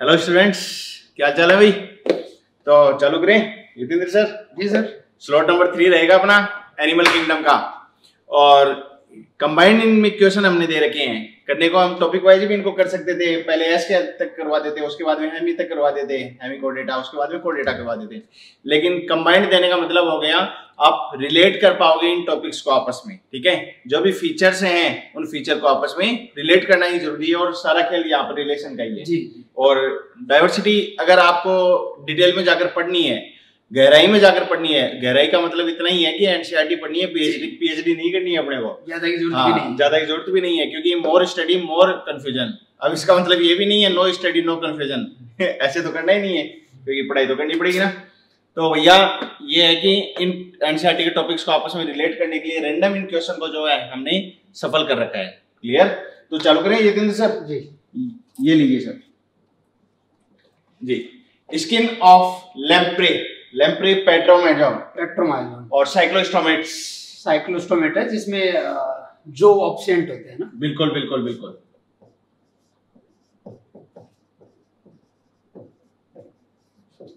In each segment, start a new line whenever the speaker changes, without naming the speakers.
Hello students, क्या चाल है भाई? तो चालू करें। जितेंद्र सर।
जी सर।
स्लॉट नंबर 3 रहेगा अपना एनिमल किंगडम का, और कंबाइंड इनमें क्वेश्चन हमने दे रखे हैं करने को। हम टॉपिक वाइज भी इनको कर सकते थे, पहले एस के तक करवा देते, उसके बाद में हेमी तक करवा देते, हेमी कोड डेटा, उसके बाद में कोड डेटा करवा देते। लेकिन कंबाइंड देने का मतलब हो गया आप रिलेट कर पाओगे इन टॉपिक्स को आपस में, ठीक है। जो भी फीचर्स हैं उन फीचर को आपस में रिलेट करना ही जरूरी है, और सारा खेल यहाँ पर रिलेशन का ही है।
जी।
और डाइवर्सिटी अगर आपको डिटेल में जाकर पढ़नी है, गहराई में जाकर पढ़नी है, गहराई का मतलब इतना ही है कि एनसीईआरटी पढ़नी है, पीएचडी नहीं करनी है अपने को।
ज्यादा की जरूरत भी नहीं,
ज्यादा की जरूरत भी नहीं है, क्योंकि मोर स्टडी मोर कंफ्यूजन। अब इसका मतलब ये भी नहीं है नो स्टडी नो कंफ्यूजन ऐसे तो करना ही नहीं है, क्योंकि पढ़ाई तो करनी पड़ेगी ना। तो भैया ये है कि इन एनसीईआरटी के टॉपिक्स को आपस में रिलेट करने के लिए रैंडम इन क्वेश्चन को जो है हमने सफल कर रखा है। क्लियर? तो चालू करें जितेंद्र सर जी। ये लीजिए sir ji, skin of lamprey, lamprey petromyzon और
साइक्लोस्टोमेटा, जिसमें जो ऑब्सेंट होते हैं ना।
बिल्कुल बिल्कुल बिल्कुल।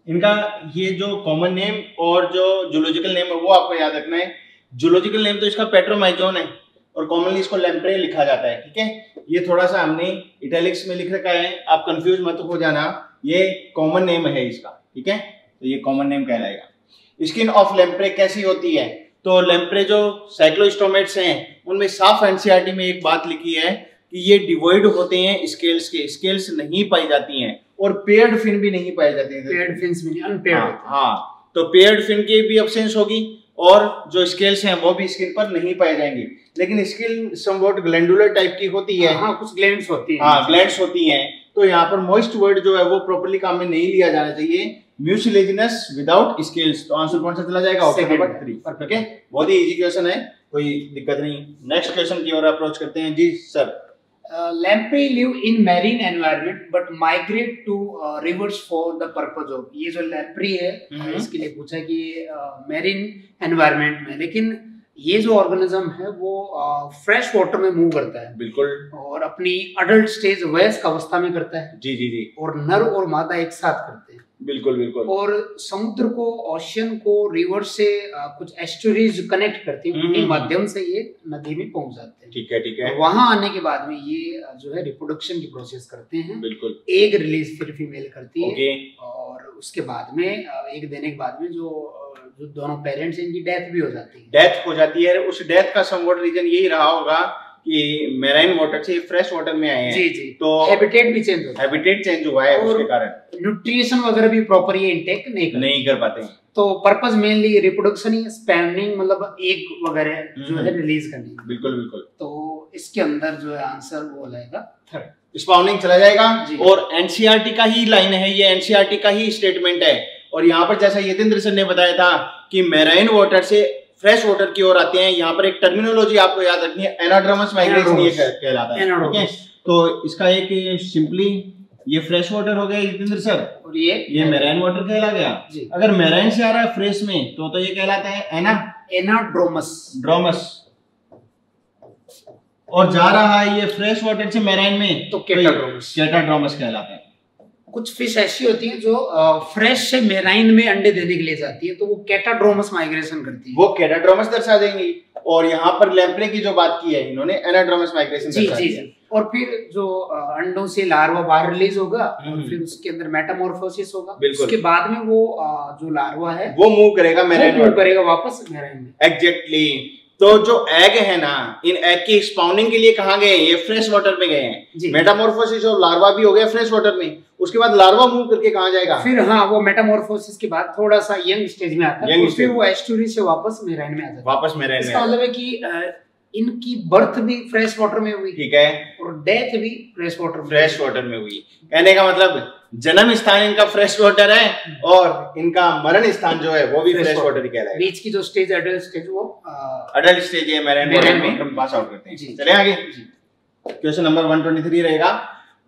इनका ये जो कॉमन नेम और जो जूलॉजिकल नेम है वो आपको याद रखना है। जूलॉजिकल नेम तो इसका पेट्रोमाइजोन है और कॉमनली इसको लैम्प्रे लिखा जाता है, ठीक है। ये थोड़ा सा हमने इटैलिक्स में लिख रखा है, आप कंफ्यूज मत हो जाना, ये कॉमन नेम है इसका, ठीक है। तो ये कॉमन नेम कहलाएगा। स्किन ऑफ लैम्प्रे कैसी होती है? तो लैम्प्रे जो साइक्लोस्टोमेट्स हैं उनमें साफ एनसीईआरटी में एक बात लिखी है कि ये डिवॉइड होते हैं स्केल्स के, स्केल्स नहीं पाई जाती हैं, और पेयर्ड फिन भी नहीं पाई जाती है।
पेयर्ड फिन्स भी नहीं, अनपेयर्ड।
हाँ, तो पेयर्ड फिन की भी अब्सेंस होगी, और जो स्केल्स हैं वो भी स्किन पर नहीं पाए जाएंगे। लेकिन स्किन समवॉट ग्लैंडुलर टाइप की होती है।
हाँ, कुछ ग्लैंड्स होती हैं।
हाँ, ग्लैंड्स होती हैं। तो यहाँ पर मॉइस्ट वर्ड जो है वो प्रॉपर्ली काम में नहीं लिया जाना चाहिए। म्यूसिलेजिनस विदाउट स्केल्स, तो आंसर कौन सा चला जाएगा? Option number 3। ठीक है, बहुत ही इजी क्वेश्चन है, कोई दिक्कत नहीं। नेक्स्ट क्वेश्चन की ओर अप्रोच करते हैं जी sir.
Lamprey live in marine environment but migrate to rivers for the purpose of, ये जो लैम्प्री है इसके लिए पूछा कि मैरीन एनवायरनमेंट में, लेकिन ये जो ऑर्गेनिज्म है वो फ्रेश वाटर में मूव करता है।
बिल्कुल।
और अपनी अडल्ट स्टेज वयस्क अवस्था में करता है।
जी जी जी।
और नर और मादा एक साथ करते हैं।
बिल्कुल बिल्कुल।
और समुद्र को, ओशियन को रिवर से कुछ एस्टुरीज कनेक्ट करती हैं, उनके माध्यम से ये नदी में पहुंच जाते हैं।
ठीक है ठीक है।
वहां आने के बाद में ये जो है रिप्रोडक्शन की प्रोसेस करते हैं।
बिल्कुल।
एग रिलीज फिर फीमेल करती है।
ओके।
और उसके बाद में एग देने के बाद में जो दोनों पेरेंट्स हैं इनकी डेथ भी हो जाती है।
डेथ हो जाती है। उस डेथ का समवॉट रीजन यही रहा होगा कि मैराइन वाटर से फ्रेश वाटर में आए हैं।
जी जी।
तो
हैबिटेट भी चेंज होता है।
हैबिटेट चेंज हुआ है, उसके कारण
न्यूट्रिशन वगैरह भी प्रॉपर ये इंटेक नहीं कर पाते हैं। तो पर्पस मेनली रिप्रोडक्शन ही, स्पैनिंग मतलब एग वगैरह जो है रिलीज करनी।
बिल्कुल बिल्कुल।
तो इसके अंदर जो है आंसर वो हो जाएगा थर्ड,
स्पाउनिंग चला जाएगा। और एनसीईआरटी का ही लाइन है ये, एनसीईआरटी का ही स्टेटमेंट है। और यहाँ पर जैसा यतेंद्र सर ने बताया था कि मैराइन वाटर से फ्रेश वाटर की ओर आते हैं, यहाँ पर एक टर्मिनोलॉजी आपको याद रखनी है, एनाड्रोमस माइग्रेशन ये कहलाता है। ठीक है, तो इसका एक सिंपली ये फ्रेश वाटर हो गया यतेंद्र सर, और ये मैराइन वाटर कहला गया। अगर मैराइन से आ रहा है फ्रेश में तो ये कहलाता है एनाड्रोमस, और जा रहा है ये फ्रेश वाटर से मैराइन में तो कैटाड्रोमस कहलाता है।
कुछ फिश ऐसी होती हैं जो फ्रेश से मेराइन में अंडे देने के लिए जाती है, तो वो कैटाड्रोमस माइग्रेशन करती है, वो
कैटाड्रोमस दर्शा देंगी। और यहाँ पर लैम्प्रे की जो बात की है इन्होंने, एनाड्रोमस माइग्रेशन दर्शा दिया।
और फिर जो अंडों से लार्वा बाहर रिलीज होगा, और फिर उसके अंदर मेटामॉर्फोसिस होगा। उसके बाद में वो जो लार्वा है वो मूव करेगा वापस मेराइन में।
एग्जैक्टली। तो जो एग है ना, इन एग की स्पाउनिंग के लिए कहाँ गए? ये फ्रेश वाटर में गए हैं। मेटामॉर्फोसिस और लार्वा भी हो गया फ्रेश वाटर में। उसके बाद लार्वा मूव करके कहाँ जाएगा?
फिर हाँ, वो मेटामॉर्फोसिस के बाद थोड़ा सा यंग स्टेज में आता है, फिर वो एस्टुरी से वापस मेराइन में आ जाता है। इसका मतलब है कि इनकी बर्थ भी फ्रेश वाटर में हुई,
ठीक है,
और डेथ भी फ्रेश वाटर में
हुई। कहने का मतलब जन्म स्थान इनका फ्रेश वाटर है, और इनका मरण स्थान जो है वो भी फ्रेश वाटर ही कहलाएगा।
बीच की जो स्टेज अडल्ट स्टेज, वो
अडल्ट स्टेज है मैराइन में हम पास आउट करते हैं। चले आगे, क्वेश्चन नंबर 123 रहेगा।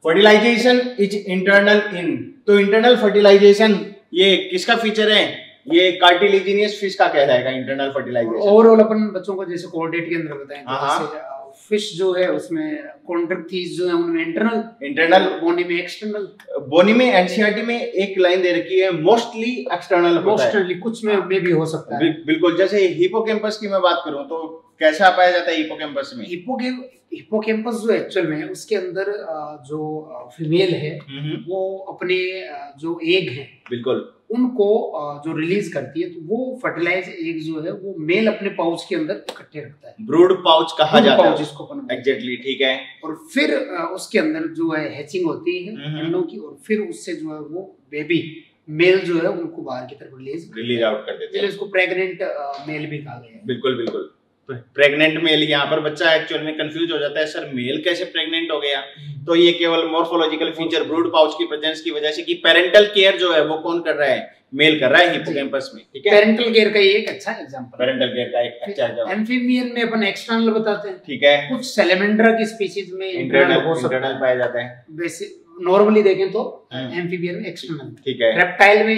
फर्टिलाइजेशन इज इंटरनल इन, तो इंटरनल फर्टिलाइजेशन ये किसका फीचर है? ये कार्टिलेजिनियस फिश का कहलाएगा इंटरनल फर्टिलाइजेशन।
ओवरऑल अपन बच्चों को जैसे कोऑर्डिनेट के अंदर बताएं, फिश जो है उसमें कॉन्ट्रैक्टीज जो है उनमें
इंटरनल,
बोनी में एक्सटर्नल।
बोनी में एनसीईआरटी में एक लाइन दे रखी है मोस्टली एक्सटर्नल होता है,
मोस्टली कुछ में भी हो सकता है।
बिल्कुल। जैसे हिपोकैम्पस की मैं बात करूं तो कैसा पाया जाता है हिपोकैम्पस में?
हिपोकैम्पस जो एक्चुअल में है उसके अंदर जो फीमेल है वो अपने जो एग है
बिल्कुल
उनको जो रिलीज करती है, तो वो फर्टिलाइज एग जो है वो मेल अपने पाउच के अंदर इकट्ठे रखता है,
ब्रूड पाउच कहा जाता है
जिसको अपन
एग्जैक्टली, ठीक है।
और फिर उसके अंदर जो है हैचिंग होती है अंडों की, और फिर उससे जो है वो बेबी मेल जो है उनको बाहर की तरफ रिलीज
आउट कर देते हैं।
इसको प्रेग्नेंट मेल भी कहा गया है।
बिल्कुल बिल्कुल। प्रेग्नेंट मेल, यहाँ पर बच्चा एक्चुअल में कंफ्यूज हो जाता है, सर मेल कैसे प्रेग्नेंट हो गया? तो ये केवल मॉर्फोलॉजिकल फीचर ब्रूड पाउच की प्रेजेंस की वजह से कि पेरेंटल केयर जो है वो कौन कर रहा है? मेल कर रहा है हिपोकैम्पस में, ठीक है।
पेरेंटल केयर का ये एक अच्छा एग्जांपल,
पेरेंटल केयर का एक अच्छा एग्जांपल।
एम्फीबियन में अपन एक्सटर्नल बताते हैं,
ठीक है।
कुछ सैलेमेंड्रा की स्पीशीज में
इंटरनल पाया जाता है।
बेसिक नॉर्मली देखें तो एम्फीबियन में एक्सटर्नल,
ठीक है।
रेप्टाइल में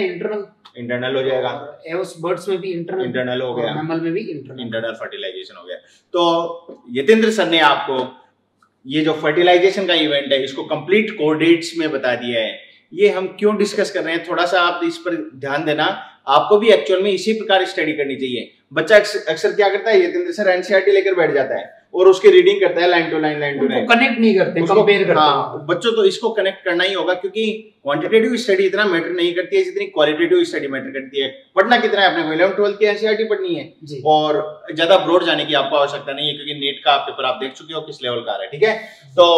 इंटरनल
हो जाएगा,
एवस बर्ड्स में भी इंटरनल
हो गया,
मैमल में भी इंटरनल
फर्टिलाइजेशन हो गया। तो यतेंद्र सर ने आपको ये जो फर्टिलाइजेशन का इवेंट है इसको कंप्लीट कोऑर्डिनेट्स में बता दिया है। ये हम क्यों डिस्कस कर रहे हैं, थोड़ा सा आप इस पर ध्यान देना, आपको भी एक्चुअल में इसी प्रकार स्टडी करनी चाहिए। बच्चा अक्सर क्या करता है, यतेंद्र सर एनसीईआरटी लेकर बैठ जाता है और उसकी रीडिंग करता है लाइन टू लाइन
कनेक्ट नहीं करते, कंपेयर करते
हैं। बच्चों तो इसको कनेक्ट करना ही होगा, क्योंकि क्वांटिटेटिव स्टडी इतना मैटर नहीं करती है जितनी क्वालिटेटिव स्टडी मैटर करती है। पढ़ना कितना है अपने को, 11th-12th की एनसीईआरटी पढ़नी है और ज्यादा ब्रॉड जाने की आपको आवश्यकता नहीं है, क्योंकि नेट का पेपर आप देख चुके हो किस लेवल का आ रहा है, ठीक है। तो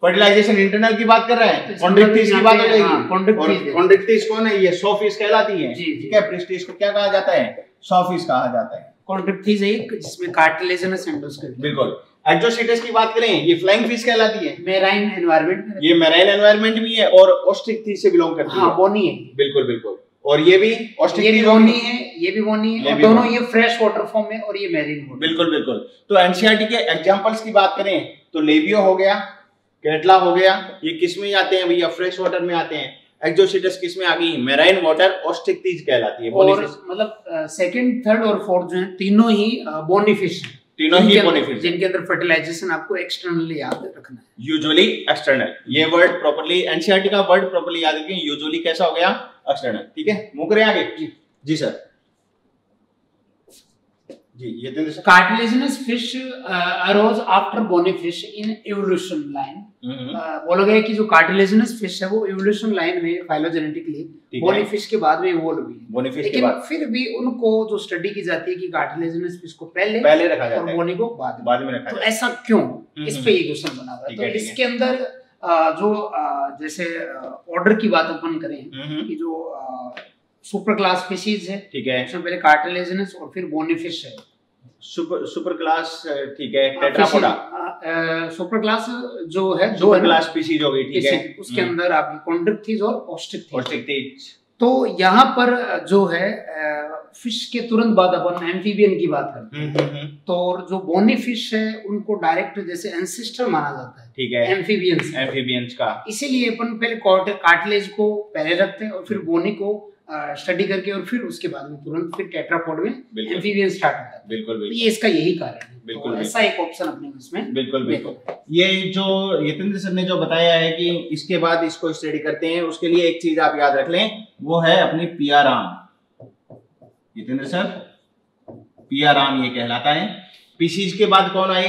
फर्टिलाइजेशन इंटरनल की बात कर रहे हैं, कॉन्ट्रैक्टीज की बात हो जाएगी। कॉन्ट्रैक्टीज कौन है? ये सोफिस कहलाती है, ठीक है। प्रिस्टीज को क्या कहा जाता है? सोफिस कहा जाता है।
कॉन्ट्रैक्टीज एक जिसमें कार्टिलेजिनस एंडोस्केलेटन,
बिल्कुल। एक्सोसीटस की बात करें, ये फ्लाइंग फिश कहलाती है,
मैराइन एनवायरनमेंट,
ये मैराइन एनवायरनमेंट भी है और ऑस्ट्रिक्टीज से बिलोंग करती है।
हां, बोनी है,
बिल्कुल बिल्कुल। और ये भी
ऑस्ट्रिक्टीज बोनी है, ये भी बोनी है, और दोनों ये फ्रेश वाटर फॉर्म है और ये मैरीन वाटर।
बिल्कुल बिल्कुल। तो एनसीईआरटी के एग्जांपल्स की बात करें तो लेबियो हो गया, कैटला हो गया, ये किस में आते हैं भैया? फ्रेश वाटर में आते हैं। एक्सोसीटस किस में आ गई? मैराइन वाटर ऑस्ट्रिक्टीज कहलाती है।
और मतलब सेकंड, थर्ड और फोर्थ जो है तीनों ही बोनी फिश हैं,
तीनों ही बोनी फिश,
जिनके अंदर फर्टिलाइजेशन आपको एक्सटर्नली याद रखना है,
यूजुअली एक्सटर्नल। ये वर्ड प्रॉपर्ली एनसीईआरटी का वर्ड प्रॉपर्ली याद रखें, यूजुअली कैसा हो गया? एक्सटर्नल, ठीक है। मूव करें आगे जी सर। ये
cartilaginous fish arose after bony fish in evolution line. बोला गया कि जो कार्टिलेजिनस फिश है वो इवोल्यूशन लाइन में फाइलोजेनेटिकली बोनी फिश के बाद में इवॉल्व हुई, लेकिन फिर भी उनको जो स्टडी की जाती है कि कार्टिलेजिनस फिश को पहले
रखा जाता है
और बोनी को बाद में रखा, तो ऐसा क्यों? इस पे ये क्वेश्चन बना हुआ है। तो इसके अंदर जो जैसे ऑर्डर की बात अपन करें कि जो सुपर क्लास फिशेज है, ठीक है, उसमें पहले कार्टिलेजिनस और फिर बोनी फिश है।
सुपर क्लास, ठीक है, टेट्रापोडा।
सुपर क्लास जो है
दो क्लास स्पीशीज हो गई, ठीक है।
उसके अंदर आपकी कॉन्ट्रैक्टीज और ऑस्ट्रिक्टीज।
तो
यहाँ पर जो है फिश के तुरंत बाद अपन एम्फीबियन की बात करते हैं, तो जो बोनी फिश है उनको डायरेक्ट जैसे एंसेस्टर माना जाता है, ठीक है, एम्फीबियंस का। इसीलिए अपन पहले कार्टिलेज को पहले रखते हैं और फिर बोनी को स्टडी करके और फिर उसके बाद में तुरंत फिर टेट्रापोड में एम्फीबियन स्टार्ट होता है। बिल्कुल, ये इसका यही कारण है। बिल्कुल, तो ऐसा एक ऑप्शन अपने इसमें
बिल्कुल। ये जो यतेंद्र सर ने जो बताया है कि इसके बाद इसको स्टडी करते हैं, उसके लिए एक चीज आप याद रख लें, वो है अपनी PR arm. Yatendra sir, PR arm ये कहलाता है। पीसीज के बाद कौन आए?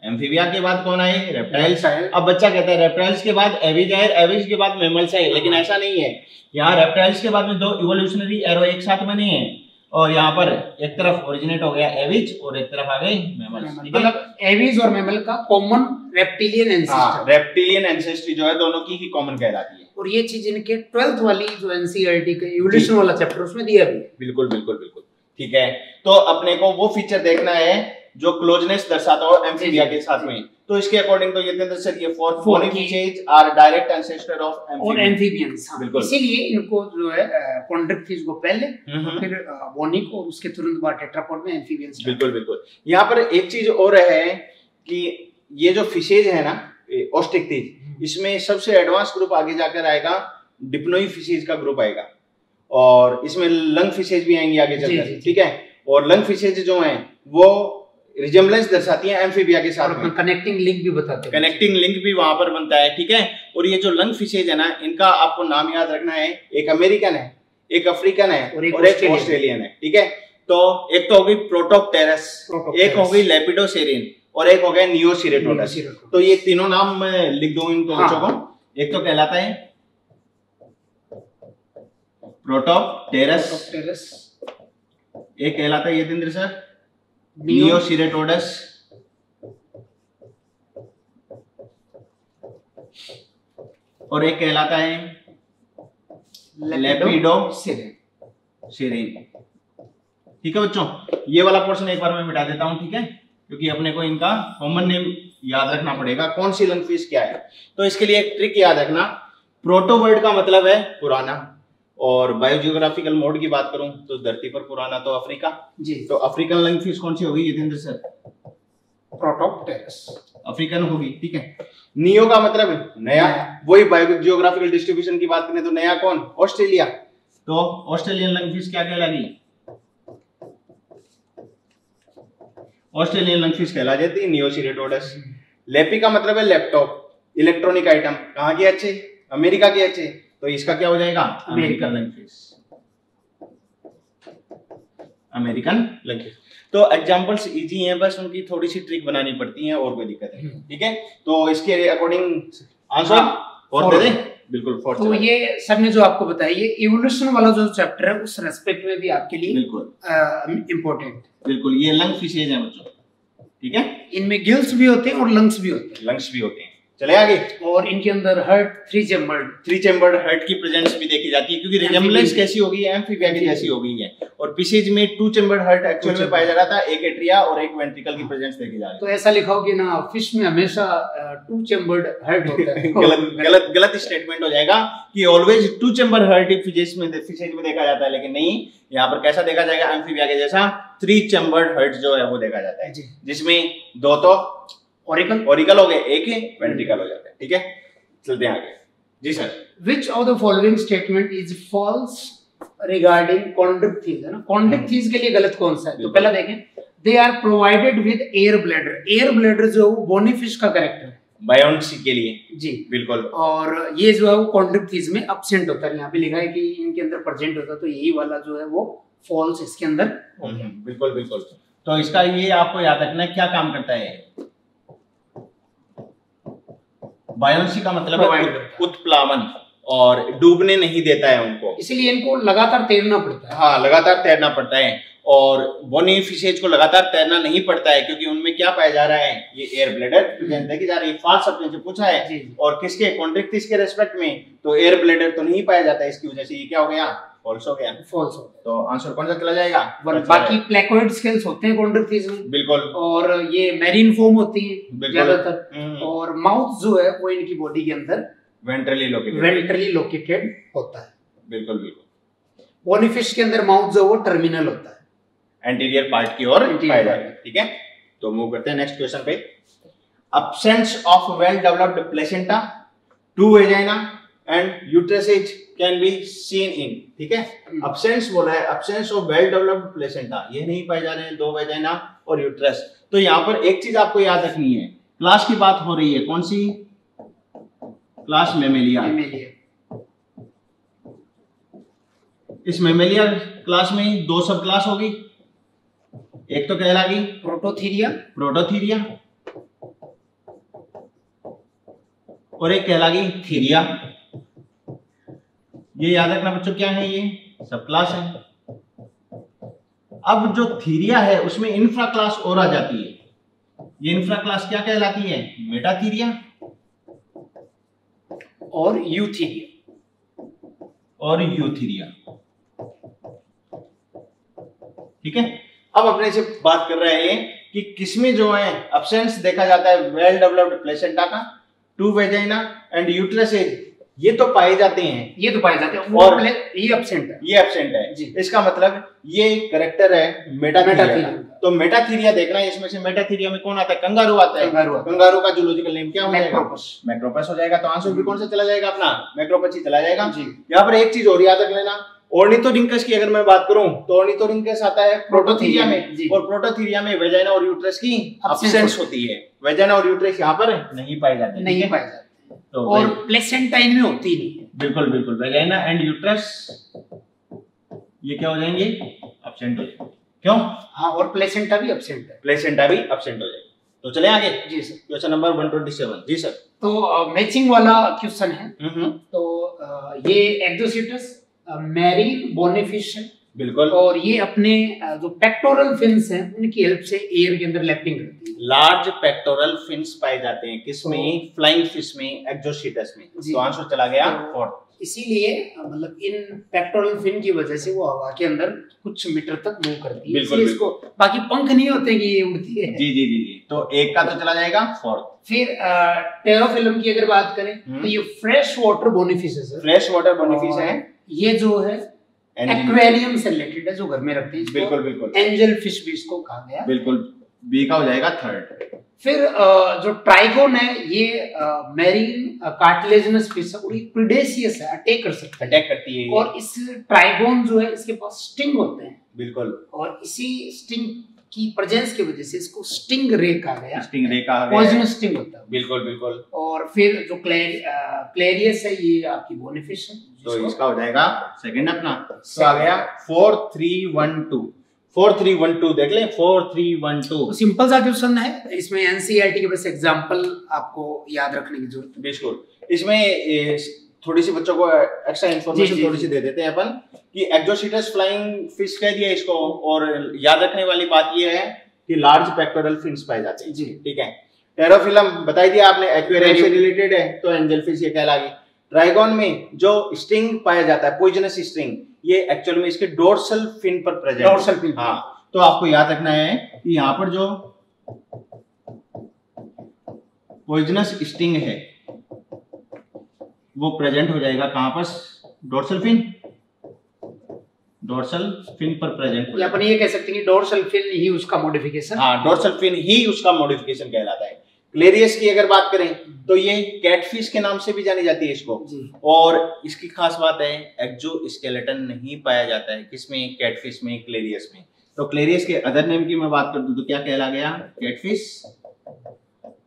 एम्फीबिया के बाद कौन आए? रेप्टाइल्स। अब बच्चा कहता है रेप्टाइल्स के बाद एविज आए, एविज के बाद मैमल्स आए, लेकिन ऐसा नहीं है। यहाँ रेप्टाइल्स के बाद में दो इवोल्यूशनरी एरो एक साथ बने हैं और यहाँ पर एक तरफ ओरिजिनेट हो गया एविज और एक तरफ आ गए मैमल्स।
मतलब एविज और मैमल का common reptilian ancestor,
reptilian ancestry जो है दोनों की ही कॉमन कहलाती है।
और ये चीज इनके 12th वाली जो एनसीईआरटी का इवोल्यूशन वाला चैप्टर उसमें दिया भी।
बिल्कुल, ठीक है। तो अपने को वो फीचर देखना है जो क्लोजनेस दर्शाता हो एम्फीबिया के साथ में। तो इसके अकॉर्डिंग तो यतेंद्र सर ये bony fishes are direct ancestor of
amphibians. इसीलिए इनको जो है कॉन्ट्रैक्टीज को पहले फिर बोनी को और उसके तुरंत बाद टेट्रापोड में एम्फीबियंस।
बिल्कुल। यहाँ पर एक चीज और है कि ये जो फिशेज है ना ऑस्ट्रिक्टीज, इसमें सबसे एडवांस ग्रुप आगे जाकर आएगा, डिप्लोई फिशेज का ग्रुप आएगा और इसमें लंग फिशेज भी आएंगे आगे चलकर, ठीक है। और लंग फिशेज जो हैं वो रिजेम्बलेंस दर्शाती है एम्फीबिया के साथ में।
कनेक्टिंग लिंक भी बताते हैं,
कनेक्टिंग लिंक भी वहां पर बनता है, ठीक है। और ये जो लंग फिशेज है ना, इनका आपको नाम याद रखना है, एक अमेरिकन है, एक अफ्रीकन है और एक ऑस्ट्रेलियन है, ठीक है। तो एक तो होगी प्रोटोप्टेरस, एक होगी लेपिडोसेरिन और एक हो गया नियोसिरेटोडस। तो ये तीनों नाम मैं लिख दूं इनको बच्चों को। एक तो कहलाता है प्रोटोप्टेरस, एक कहलाता है यतेंद्र सर नियोसिरेटोडस, और एक कहलाता है लेपिडोसेरिन। ठीक है बच्चों, ये वाला पोर्शन एक बार मैं मिटा देता हूं, ठीक है, क्योंकि अपने को इनका कॉमन नेम याद रखना पड़ेगा, कौन सी लंग फिश क्या है। तो इसके लिए एक ट्रिक याद रखना, प्रोटो वर्ड का मतलब है पुराना, और बायोजियोग्राफिकल मोड की बात करूं तो धरती पर पुराना तो अफ्रीका जी। तो अफ्रीकन लंग फिश कौन सी होगी यतेंद्र सर?
प्रोटोप्टेरस
अफ्रीकन होगी, ठीक है। नियो का मतलब है नया, वही बायोजियोग्राफिकल डिस्ट्रीब्यूशन की बात करें तो नया कौन? ऑस्ट्रेलिया। तो ऑस्ट्रेलियन लंग फिश क्या कहलागी? ऑस्ट्रेलियन लंग फिश कहला जाती है नियोसिरेटोडस। लेपी का मतलब है लैपटॉप, इलेक्ट्रॉनिक आइटम, कहाँ के अच्छे? अमेरिका के अच्छे, तो इसका क्या हो जाएगा? American lung fish, American lung fish. तो एग्जांपल्स इजी हैं, बस उनकी थोड़ी सी ट्रिक बनानी पड़ती है, और कोई दिक्कत है, ठीक है। तो इसके अकॉर्डिंग आंसर फोर दे दें, बिल्कुल फोर।
तो ये सर ने जो आपको बताया, ये इवोल्यूशन वाला जो चैप्टर है उस रेस्पेक्ट में भी आपके लिए
बिल्कुल
इम्पोर्टेंट,
बिल्कुल। ये लंग फिशेज हैं बच्चों, ठीक है।
इनमें गिल्स भी होते हैं और लंग्स भी होते हैं,
लंग्स भी होते हैं। चले आगे।
और इनके अंदर हार्ट, थ्री चैम्बर्ड
हार्ट की प्रेजेंस भी देखी जाती है, क्योंकि रिजेम्बलेंस कैसी होगी? एम्फीबिया की जैसी हो गई है। और फिशेज में टू चैम्बर्ड हार्ट एक्चुअल में पाया जा रहा था, एक एट्रिया और एक वेंट्रिकल की प्रेजेंस देखी जा रही है।
तो ऐसा लिखा हो कि ना फिश में हमेशा टू चैम्बर्ड हार्ट होता है।
गलत स्टेटमेंट हो जाएगा कि always two chambered heart fishes में देखा जाता है, लेकिन नहीं, यहाँ पर कैसा देखा जाएगा? एम्फीबिया के जैसा थ्री चैम्बर्ड हार्ट जो है वो देखा जाता है, जिसमें दो तो ऑरिकल हो गए, एक ही वेंट्रिकल हो जाता है, ठीक है। चलते हैं आगे जी sir.
Which of the following statement is false regarding chondrichthyes? है ना, chondrichthyes के लिए गलत कौन सा है? तो पहला देखें, they are provided with air bladder। air bladder जो बोनी फिश का कैरेक्टर है,
बायोन्सी के लिए जी, बिल्कुल।
और ये जो है वो chondrichthyes में absent होता है, यहाँ पे लिखा है कि इनके अंदर प्रेजेंट होता है, तो यही वाला जो है वो false इसके अंदर।
बिल्कुल बिल्कुल। तो इसका ये आपको याद रखना है, क्या काम करता है? बायोन्सी का मतलब है उत्प्लावन, और डूबने नहीं देता है उनको,
इसीलिए इनको लगातार तैरना पड़ता है।
हाँ, लगातार तैरना पड़ता है। और बोनी फिशेज को लगातार तैरना नहीं पड़ता है, क्योंकि उनमें क्या पाया जा रहा है? ये एयर ब्लैडर प्रेजेंट देखी जा रही है। फास्ट अपने से पूछा है, और किसके? कॉन्ट्रिक्टिस के रेस्पेक्ट में, तो एयर ब्लैडर तो नहीं पाया जाता है, इसकी वजह से ये क्या हो गया? फॉल्स हो गया। फॉल्स हो गया। तो आंसर कौन सा चला जाएगा?
बाकी प्लेकोइड स्केल्स होते हैं कॉन्ट्रिक्टिस में,
बिल्कुल,
और ये मैरीन फोम होती है ज्यादातर, और माउथ जो है वो इनकी बॉडी के अंदर वेंट्रली लोकेटेड होता है।
बिल्कुल बिल्कुल।
बोनी फिश के अंदर माउथ जो वो टर्मिनल होता है,
एंटीरियर पार्ट की ओर पाया जाता है, ठीक है। तो मूव करते हैं नेक्स्ट क्वेश्चन पे। Absence of well developed placenta, two vagina and uterus can be seen in, ठीक है। Absence बोला है, absence of well developed placenta, ये नहीं पाए जा रहे हैं, दो वेजाइना और यूट्रस। तो यहाँ पर एक चीज आपको याद रखनी है, क्लास की बात हो रही है, कौन सी क्लास? मेमेलिया। इस मेमेलिया क्लास में दो सब क्लास होगी, एक तो कहलागी प्रोटोथीरिया और एक कहलागी थीरिया। ये याद रखना बच्चों, क्या है? ये सब क्लास है। अब जो थीरिया है उसमें इंफ्रा क्लास और आ जाती है। ये इंफ्रा क्लास क्या कहलाती है? मेटाथीरिया
और यूथीरिया,
ठीक है। अब अपने से बात कर रहे हैं कि किसमें जो है एब्सेंस देखा जाता है वेल डेवलप्ड प्लेसेंटा का, टू वेजाइना एंड यूट्रस, ये तो पाए जाते हैं,
और ये
एब्सेंट है जी। इसका मतलब ये करेक्टर है मेटाथीरिया। तो मेटाथीरिया देखना है, इसमें से मेटाथीरिया में कौन आता है? कंगारू आता है। कंगारू का जूलॉजिकल नेम क्या हो जाएगा? मैक्रोपस हो जाएगा। तो आंसर भी कौन सा चला जाएगा? अपना मैक्रोपस ही चला जाएगा। यहाँ पर एक चीज और याद रख लेना, ऑर्निथोरिंकस की अगर मैं बात करूं तो ऑर्निथोरिंकस आता है प्रोटोथीरिया में,
जी।
और प्रोटोथीरिया में वेजाइना और यूट्रस की अब्सेंस होती है। वेजाइना और यूट्रस यहाँ पर नहीं पाए जाते,
नहीं पाए जाते,
तो
और प्लेसेंटाइन में होती नहीं है।
बिल्कुल बिल्कुल, वेजाइना एंड यूट्रस ये क्या हो जाएंगे, अब्सेंट हो जाएंगे। क्यों?
हाँ, और प्लेसेंटा भी अब्सेंट है,
प्लेसेंटा भी अब्सेंट हो जाएगा। तो चले आगे।
जी सर।
Question number 127। जी सर।
तो मैचिंग वाला क्वेश्चन है। तो ये एक्सोसिटस मैरीन बोनीफिश है,
बिल्कुल,
और ये अपने जो पेक्टोरल फिन्स हैं उनकी हेल्प से एयर के अंदर लैपिंग करती है।
लार्ज पेक्टोरल फिन्स पाए जाते हैं किसमें, फ्लाइंग फिश में, एक्सोसिटस में। तो आंसर चला गया फोर्थ।
इसीलिए मतलब इन पेक्टोरल फिन की वजह से वो हवा के अंदर कुछ मीटर तक मूव करती है, इसलिए इसको बाकी पंख नहीं होते कि ये उड़ती है।
जी जी जी जी, तो एक का तो चला जाएगा फोर्थ।
फिर टेरोफिलम की अगर बात करें तो ये फ्रेश वाटर बोनीफिश है।
फ्रेश वाटर बोनीफिश है,
ये जो है एक्वेरियम से रिलेटेड है, जो घर में रखते हैं।
बिल्कुल बिल्कुल,
एंजल फिश भी इसको कहा गया।
बिल्कुल, बी का हो जाएगा थर्ड।
फिर जो ट्राइगोन है ये मैरीन कार्टिलेजिनस फिश है, और ये प्रीडेशियस है, अटैक कर सकता है,
अटैक करती है।
और इस ट्राइगोन जो है इसके पास स्टिंग होते हैं।
बिल्कुल,
और इसी स्टिंग की प्रेजेंस की वजह से इसको स्टिंग रे कहा गया।
स्टिंग रे कहा गया,
पॉइजनस स्टिंग होता है।
बिल्कुल बिल्कुल।
और फिर जो क्लेरियस है ये आपकी बोनीफिश है,
तो इसका हो जाएगा सेकंड अपना। तो आ गया 4 3 1 2। 4 3 1 2 देख लें, 4 3 1 2।
तो सिंपल सा क्वेश्चन है, इसमें एनसीईआरटी के बस एग्जांपल आपको याद रखने की जरूरत है।
बिल्कुल, इसमें थोड़ी सी बच्चों को एक्स्ट्रा इन्फॉर्मेशन थोड़ी सी दे देते हैं अपन कि एक्सोसिटस फ्लाइंग फिश कह दिया इसको, और याद रखने वाली बात ये है कि लार्ज पेक्टोरल फिन्स पाए जाते हैं।
जी,
ठीक है। टेरोफिलम बताई दिया आपने, एक्वेरियम से रिलेटेड है, तो एंजल फिश ये कहलाएगी। ट्राइगोन में जो स्टिंग पाया जाता है, पॉइजनस स्टिंग, ये एक्चुअल में इसके डोर्सल फिन पर प्रेजेंट।
डोर्सल फिन,
हाँ, तो आपको याद रखना है कि यहाँ पर जो पॉइजनस स्टिंग है वो प्रेजेंट हो जाएगा कहां पर, डोर्सल फिन। डोर्सल फिन पर प्रेजेंट हो,
या अपन ये कह सकते हैं कि डोर्सल फिन ही उसका मॉडिफिकेशन।
हाँ, डोर्सल फिन ही उसका मॉडिफिकेशन कहलाता है। क्लेरियस की अगर बात करें तो ये कैटफिश के नाम से भी जानी जाती है इसको, और इसकी खास बात है एक्सोस्केलेटन नहीं पाया जाता है किसमें, कैटफिश में, क्लेरियस में। तो क्लेरियस के अदर नेम की मैं बात कर दूं तो क्या कहला गया, कैटफिश,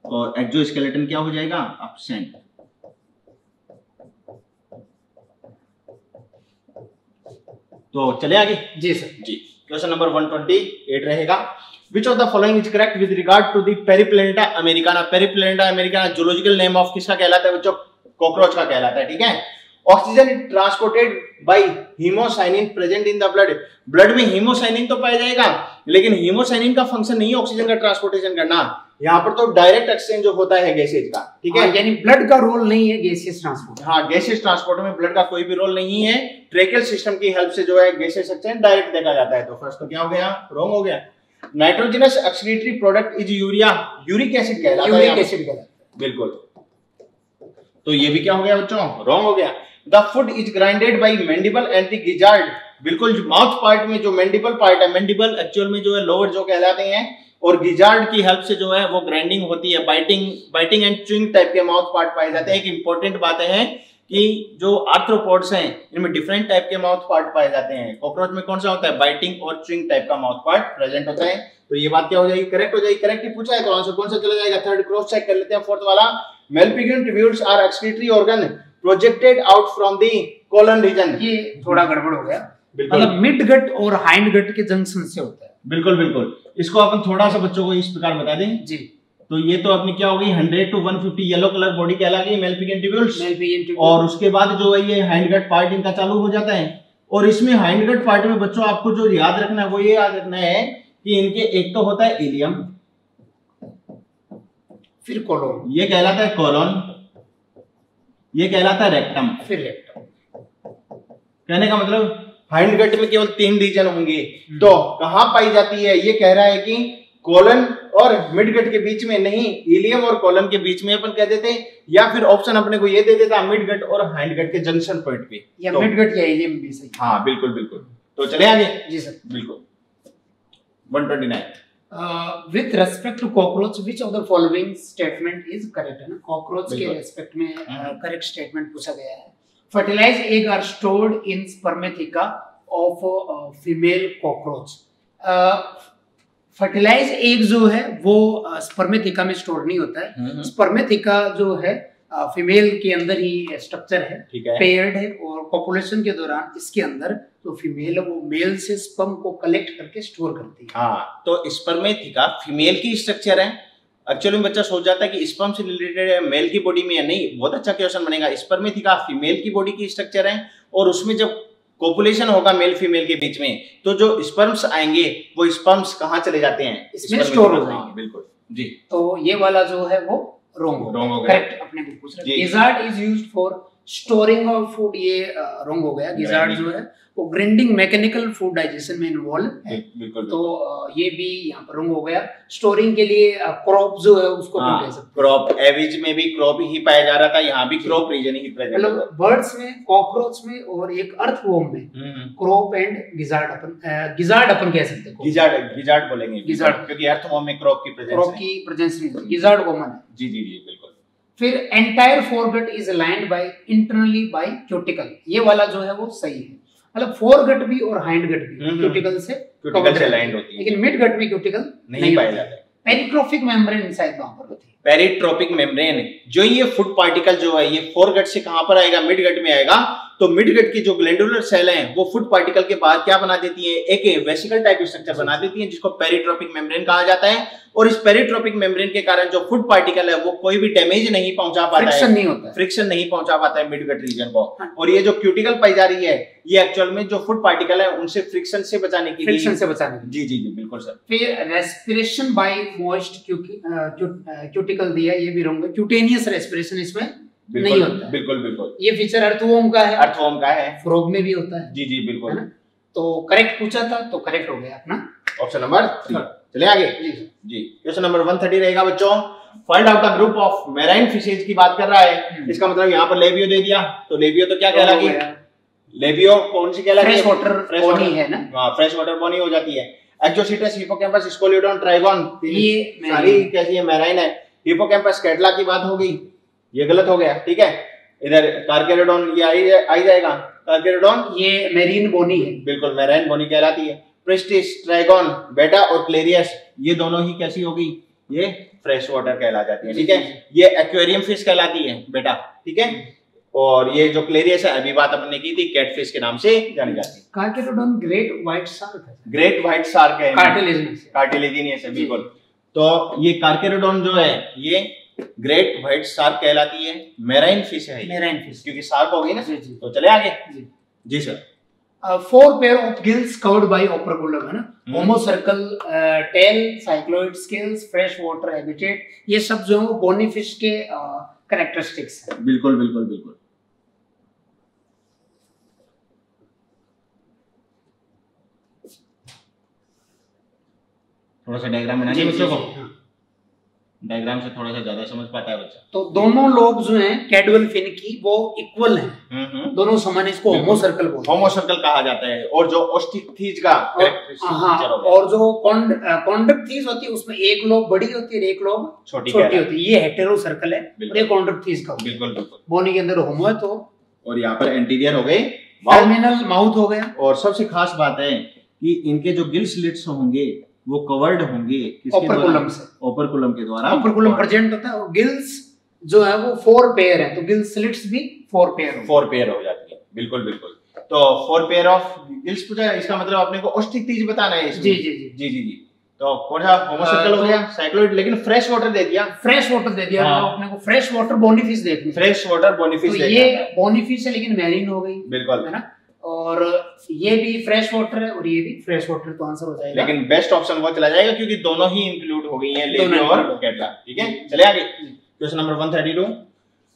और एक्सोस्केलेटन क्या हो जाएगा, एब्सेंट। तो चले आगे।
जी सर। जी,
क्वेश्चन नंबर 128 रहेगा। Which of the following is correct with regard to the Periplaneta americana? Periplaneta americana zoological name of किसका कहलाता है बच्चों, कॉकरोच का कहलाता है। ठीक है। Oxygen transported by haemocyanin present in the blood. Blood में हीमोसाइनिन तो पाया जाएगा, लेकिन हीमोसाइनिन का फंक्शन नहीं है ऑक्सीजन का ट्रांसपोर्टेशन करना। यहाँ पर तो डायरेक्ट एक्सचेंज जो होता है गैसेज का। ठीक है,
यानी ब्लड का रोल नहीं है गैसियस ट्रांसपोर्ट।
हाँ, गैसेज ट्रांसपोर्ट में ब्लड का कोई भी रोल नहीं है। ट्रेकियल सिस्टम की हेल्प से जो है गैसेज एक्सचेंज डायरेक्ट देखा जाता है। तो फर्स्ट तो क्या हो गया, रॉन्ग हो गया। Nitrogenous excretory product is urea, uric acid कहलाता है।
यूरिक एसिड कहलाता है,
बिल्कुल। तो ये भी क्या हो गया बच्चों, रॉन्ग हो गया। The food is grinded by mandible and the gizzard. बिल्कुल, माउथ पार्ट में जो मैंडिबल पार्ट है, मैंडिबल एक्चुअल में जो है लोअर जो कहलाते हैं, और गिजार्ड की हेल्प से जो है वो ग्राइंडिंग होती है। बाइटिंग एंड च्यूइंग टाइप के माउथ पार्ट पाए जाते हैं। एक इंपॉर्टेंट बात है कि जो आर्थ्रोपोड्स हैं इनमें डिफरेंट टाइप के माउथ पार्ट पाए जाते हैं। कॉकरोच में कौन सा होता है, बाइटिंग और च्यूइंग टाइप का माउथ पार्ट प्रेजेंट होता है। तो ये बात क्या हो जाएगी, करेक्ट हो जाएगी। करेक्ट ही पूछा है तो आंसर कौन सा चला जाएगा, थर्ड। क्रॉस चेक कर लेते हैं फोर्थ वाला। Malpighian tubules are excretory organ projected out from the colon region.
ये थोड़ा गड़बड़ हो गया, मतलब मिड गट और हाइंड गट के जंक्शन से होता है।
बिल्कुल बिल्कुल। इसको अपन थोड़ा सा बच्चों को इस प्रकार बता दें जी। तो ये तो अपनी क्या होगी, 100 to 150 येलो कलर बॉडी कहला गई मेलपिगियन ट्यूब्यूल्स। और उसके बाद जो है ये हाइंड गट पार्ट इनका चालू हो जाता है। और इसमें हाइंड गट पार्ट में बच्चों आपको जो याद रखना है वो ये याद रखना है कि इनके एक तो होता है इलियम, फिर कोलोन, ये कहलाता है कोलोन, ये कहलाता है रेक्टम, फिर रेक्टम। कहने का मतलब हाइंड गट में केवल 3 रीजन होंगे। तो कहां पाई जाती है, ये कह रहा है कि कोलन और मिड गट के बीच में नहीं, इलियम और कोलन के बीच में अपन कह देते, या फिर ऑप्शन अपने को ये दे देता मिड गट और हाइंड गट के जंक्शन पॉइंट पे, या तो, मिड गट या इलियम भी सही। हाँ बिल्कुल बिल्कुल। तो चले आगे जी सर। बिल्कुल 129
with respect to cockroach which of the following statement is correct, है ना। कॉकरोच के रेस्पेक्ट में करेक्ट स्टेटमेंट पूछा गया है। fertilized egg are stored in spermatheca of female cockroach. Fertilize egg जो है वो स्पर्मेथिका में स्टोर नहीं होता है। स्पर्मेथिका जो है फीमेल के अंदर ही स्ट्रक्चर है, पेयर्ड है, और पॉपुलेशन के दौरान इसके अंदर तो फीमेल वो मेल से स्पर्म को कलेक्ट करके स्टोर करती है।
हाँ, तो स्पर्मेथिका फीमेल की स्ट्रक्चर है। एक्चुअली बच्चा सोच जाता है कि स्पर्म से रिलेटेड है, मेल की बॉडी में है। नहीं, बहुत अच्छा क्वेश्चन बनेगा। स्पर्मेथिका फीमेल की बॉडी की स्ट्रक्चर है, और उसमें जब कोपुलेशन होगा मेल फीमेल के बीच में, तो जो स्पर्म्स आएंगे वो स्पर्म्स कहाँ चले जाते हैं?
इसमें स्टोर हो जाएंगे।
बिल्कुल जी।
तो ये वाला जो है वो रॉन्ग हो गया। करेक्ट अपने को पूछ रहे हैं। Gizzard is used for storing of food, ये रॉन्ग हो गया। गिजार्ड जो है वो ग्राइंडिंग मैकेनिकल फूड डाइजेशन में इन्वॉल्व है, तो ये भी यहाँ पर रॉन्ग हो गया। स्टोरिंग के लिए क्रॉप जो है उसको कह सकते हैं।
क्रॉप, एविज में भी क्रॉप ही पाया जा रहा था, यहाँ भी क्रॉप रीजन ही प्रेजेंट है।
मतलब बर्ड्स में, कॉकरोच में और एक अर्थवॉर्म में क्रॉप एंड गिजार्ड अपन कह सकते हैं।
गिजार्ड बोलेंगे, क्योंकि अर्थवॉर्म में क्रॉप की
प्रेजेंस नहीं है, गिजार्ड कॉमन है।
जी जी जी बिल्कुल।
फिर entire foregut is lined by internally by cuticle, ये वाला जो है वो सही है। मतलब फोरगट भी और हाइंड गट भी क्यूटिकल से लाइंड होती है, लेकिन मिड गट में क्यूटिकल नहीं पाया जाता है। पेरिट्रोपिक मेम्ब्रेन इनसाइड वहां पर होती है।
पेरिट्रोपिक मेम्ब्रेन जो ये फूड पार्टिकल जो है ये फोरगट से कहां पर आएगा? मिड गट में आएगा। तो मिड गट की जो ग्लैंडुलर सेल हैं वो फूड पार्टिकल के बाद क्या बना देती है? एक वेसिकल टाइप स्ट्रक्चर बना देती है, जिसको पेरिट्रोपिक मेम्ब्रेन कहा जाता है। और इस पेरिट्रोपिक मेम्ब्रेन के कारण जो फूड पार्टिकल है वो कोई भी डैमेज नहीं पहुंचा पाता है, फ्रिक्शन नहीं पहुंचा पाता है मिड गट रीजन को। और ये जो क्यूटिकल पाई जा रही है ये एक्चुअल में जो फूड पार्टिकल है उनसे फ्रिक्शन से बचाने के लिए। जी जी जी बिल्कुल सर।
फिर रेस्पिरेशन बाय मॉइस्ट क्यूटिकल दिया, ये भी रॉन्ग है। क्यूटेनियस रेस्पिरेशन इसमें नहीं होता है।
बिल्कुल बिल्कुल।
ये फीचर अर्थवॉर्म का है, फ्रॉग में भी होता है।
जी जी बिल्कुल।
तो करेक्ट पूछा था तो करेक्ट हो गया अपना
ऑप्शन नंबर 3। चले आगे जी। क्वेश्चन नंबर 130 रहेगा बच्चों। Find out the group of marine fishes की बात कर रहा है। इसका मतलब यहाँ पर लेबियो दे दिया, तो लेबियो तो क्या कहलाएगी? लेबियो कौन सी कहलाती है?
फ्रेश वाटर है ना।
हाँ, फ्रेश वाटर बॉनी हो जाती है। एक्जोसिटस, हिपोकैम्पस, स्कोलिडोन, ट्राइगोन, ये सारी कैसी है? मैराइन है। हिपोकैम्पस कैटला की बात हो गई, ये गलत हो गया, ठीक है। इधर कार्केरोडोन ये आई जाएगा। कार्केरोडोन ये मैरीन बोनी है, बिल्कुल मैराइन बोनी कहलाती है। प्रिस्टिस, ट्राइगोन, बेटा और क्लेरियस ये दोनों ही कैसी होगी? ये फ्रेश वाटर कहला जाती है, ठीक है। ये एक्वेरियम फिश कहलाती है बेटा, ठीक है। और ये जो क्लेरियस है अभी बात अपने की थी, कैटफिश के नाम से जानी जाती है।
कार्केरोडोन ग्रेट व्हाइट शार्क है,
ग्रेट व्हाइट शार्क है,
कार्टिलेजिनियस
है बिल्कुल। तो ये कार्केरोडोन जो है ये ग्रेट व्हाइट शार्क कहलाती है। मैराइन फिश है, मैराइन फिश क्योंकि शार्क हो गई ना। तो चले आगे जी sir.
4 pair of gills covered by operculum है ना। Homocercal tail, cycloid scales, fresh water habitat, ये सब जो है बोनी फिश के कैरेक्टरिस्टिक्स है।
बिल्कुल बिल्कुल बिल्कुल। थोड़ा सा डायग्राम बनाइए बच्चों को, डायग्राम से थोड़ा सा ज्यादा समझ पाता है बच्चा।
तो दोनों लोग जो हैं कैडुअल फिन की वो इक्वल हैं, दोनों समान, इसको होमोसर्कल बोलते हैं।
होमोसर्कल कहा जाता है। और जो ओस्टिकथीज का
और जो कॉन्डक्थीज होती है उसमें एक लोब बड़ी होती है, एक लोब छोटी होती है। ये हेटेरो सर्कल है और ये कॉन्डक्थीज का।
बिल्कुल बिल्कुल।
बोनी के अंदर होमो है तो, और
यहाँ पर एंटीरियर हो गए,
टर्मिनल माउथ हो गया।
और सबसे खास बात है कि इनके जो गिल स्लिट्स होंगे वो कवर्ड होंगे
ओपरकुलम से,
ओपरकुलम के द्वारा।
ओपरकुलम प्रेजेंट होता है और गिल्स जो है वो 4 पेयर है, तो गिल स्लिट्स भी 4 पेयर
हो जाती है। बिल्कुल बिल्कुल। तो 4 पेयर ऑफ गिल्स पूछा, इसका मतलब अपने को ओस्टिकथीज बताना है इसमें।
जी जी जी जी जी।
तो कौन सा होमोसर्कल हो गया, साइक्लोइड, लेकिन फ्रेश वाटर दे दिया।
फ्रेश वाटर दे दिया। हाँ। अपने को फ्रेश वाटर बोनीफिश देखनी,
फ्रेश वाटर बोनीफिश।
तो ये बोनीफिश है लेकिन मैरीन हो गई,
बिल्कुल
है ना। और ये भी फ्रेश वाटर है और ये भी फ्रेश वाटर, तो आंसर हो जाएगा।
लेकिन बेस्ट ऑप्शन वो चला जाएगा क्योंकि दोनों ही इंक्लूड हो गई हैं, लेबियो और कैटला, ठीक है। चले आगे। Question number 132।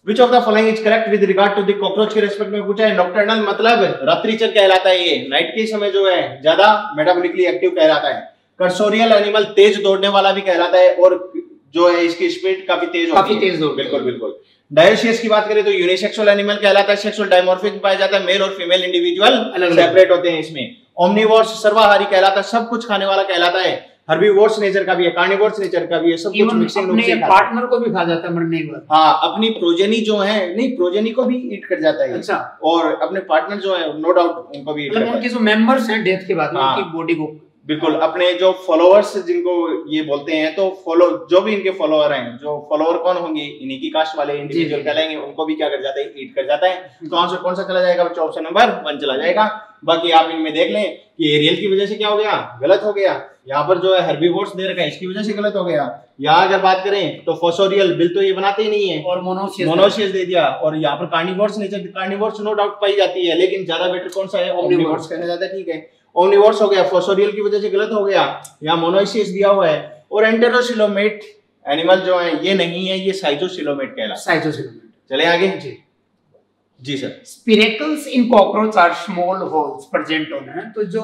Which of the following is correct with regard to the cockroach के रेस्पेक्ट में पूछा है। नॉकटर्नल मतलब रात्रिचर कहलाता है, ये नाइट के समय जो है ज्यादा मेटाबॉलिकली एक्टिव कहलाता है। कर्सोरियल एनिमल तेज दौड़ने वाला भी कहलाता है, और जो है इसकी स्पीड काफी तेज होती है। बिल्कुल बिल्कुल। डायोसियस की बात करें तो यूनिसेक्सुअल एनिमल कहलाता है, सेक्सुअल डायमॉर्फिज्म पाया जाता है, मेल और फीमेल इंडिविजुअल सेपरेट होते हैं इसमें। ओमनिवोर्स सर्वाहारी कहलाता है, सब कुछ खाने वाला कहलाता है। हर्बीवोर्स नेचर का भी है, कार्निवोर्स नेचर का भी है, सब कुछ मिक्सिंग रूप से
पार्टनर को भी खा जाता है मरने के बाद।
हाँ, अपनी प्रोजेनी जो है, नहीं प्रोजेनी को भी ईट कर जाता है।
अच्छा।
और अपने पार्टनर जो है नो डाउट उनको भी ईट करता है।
उनके जो मेंबर्स हैं डेथ के बाद में उनकी बॉडी को
बिल्कुल, अपने जो फॉलोअर्स जिनको ये बोलते हैं, तो फॉलो जो भी इनके फॉलोअर हैं, जो फॉलोअर कौन होंगे, इन्हीं की कास्ट वाले इंडिविजुअल कहलाएंगे, उनको भी क्या कर जाता है, ईट कर जाता है। तो आंसर कौन सा चला जाएगा बच्चों? ऑप्शन नंबर 1 चला जाएगा। बाकी आप इनमें देख लें कि एरियल की वजह से क्या हो गया, गलत हो गया। यहाँ पर जो है हर्बीवोर्स दे रखा है, इसकी वजह से गलत हो गया। यहाँ अगर बात करें तो फोसोरियल बिल तो ये बनाते ही नहीं है,
और
मोनोसियस दे दिया। और यहाँ पर carnivorous nature, carnivorous no doubt पाई जाती है, लेकिन ज्यादा बेटर कौन सा है, ओमनिवोर्स कहना जाता है। ठीक है, ओमनिवोर्स हो गया, फोसोरियल की वजह से गलत हो गया, यहाँ मोनोसियस दिया हुआ है। और एंटेरोसिलोमेट एनिमल जो है ये नहीं है, ये साइटोसिलोमेट कहलाता है। चले आगे जी sir.
Spiracles in cockroach are small holes present on है। तो जो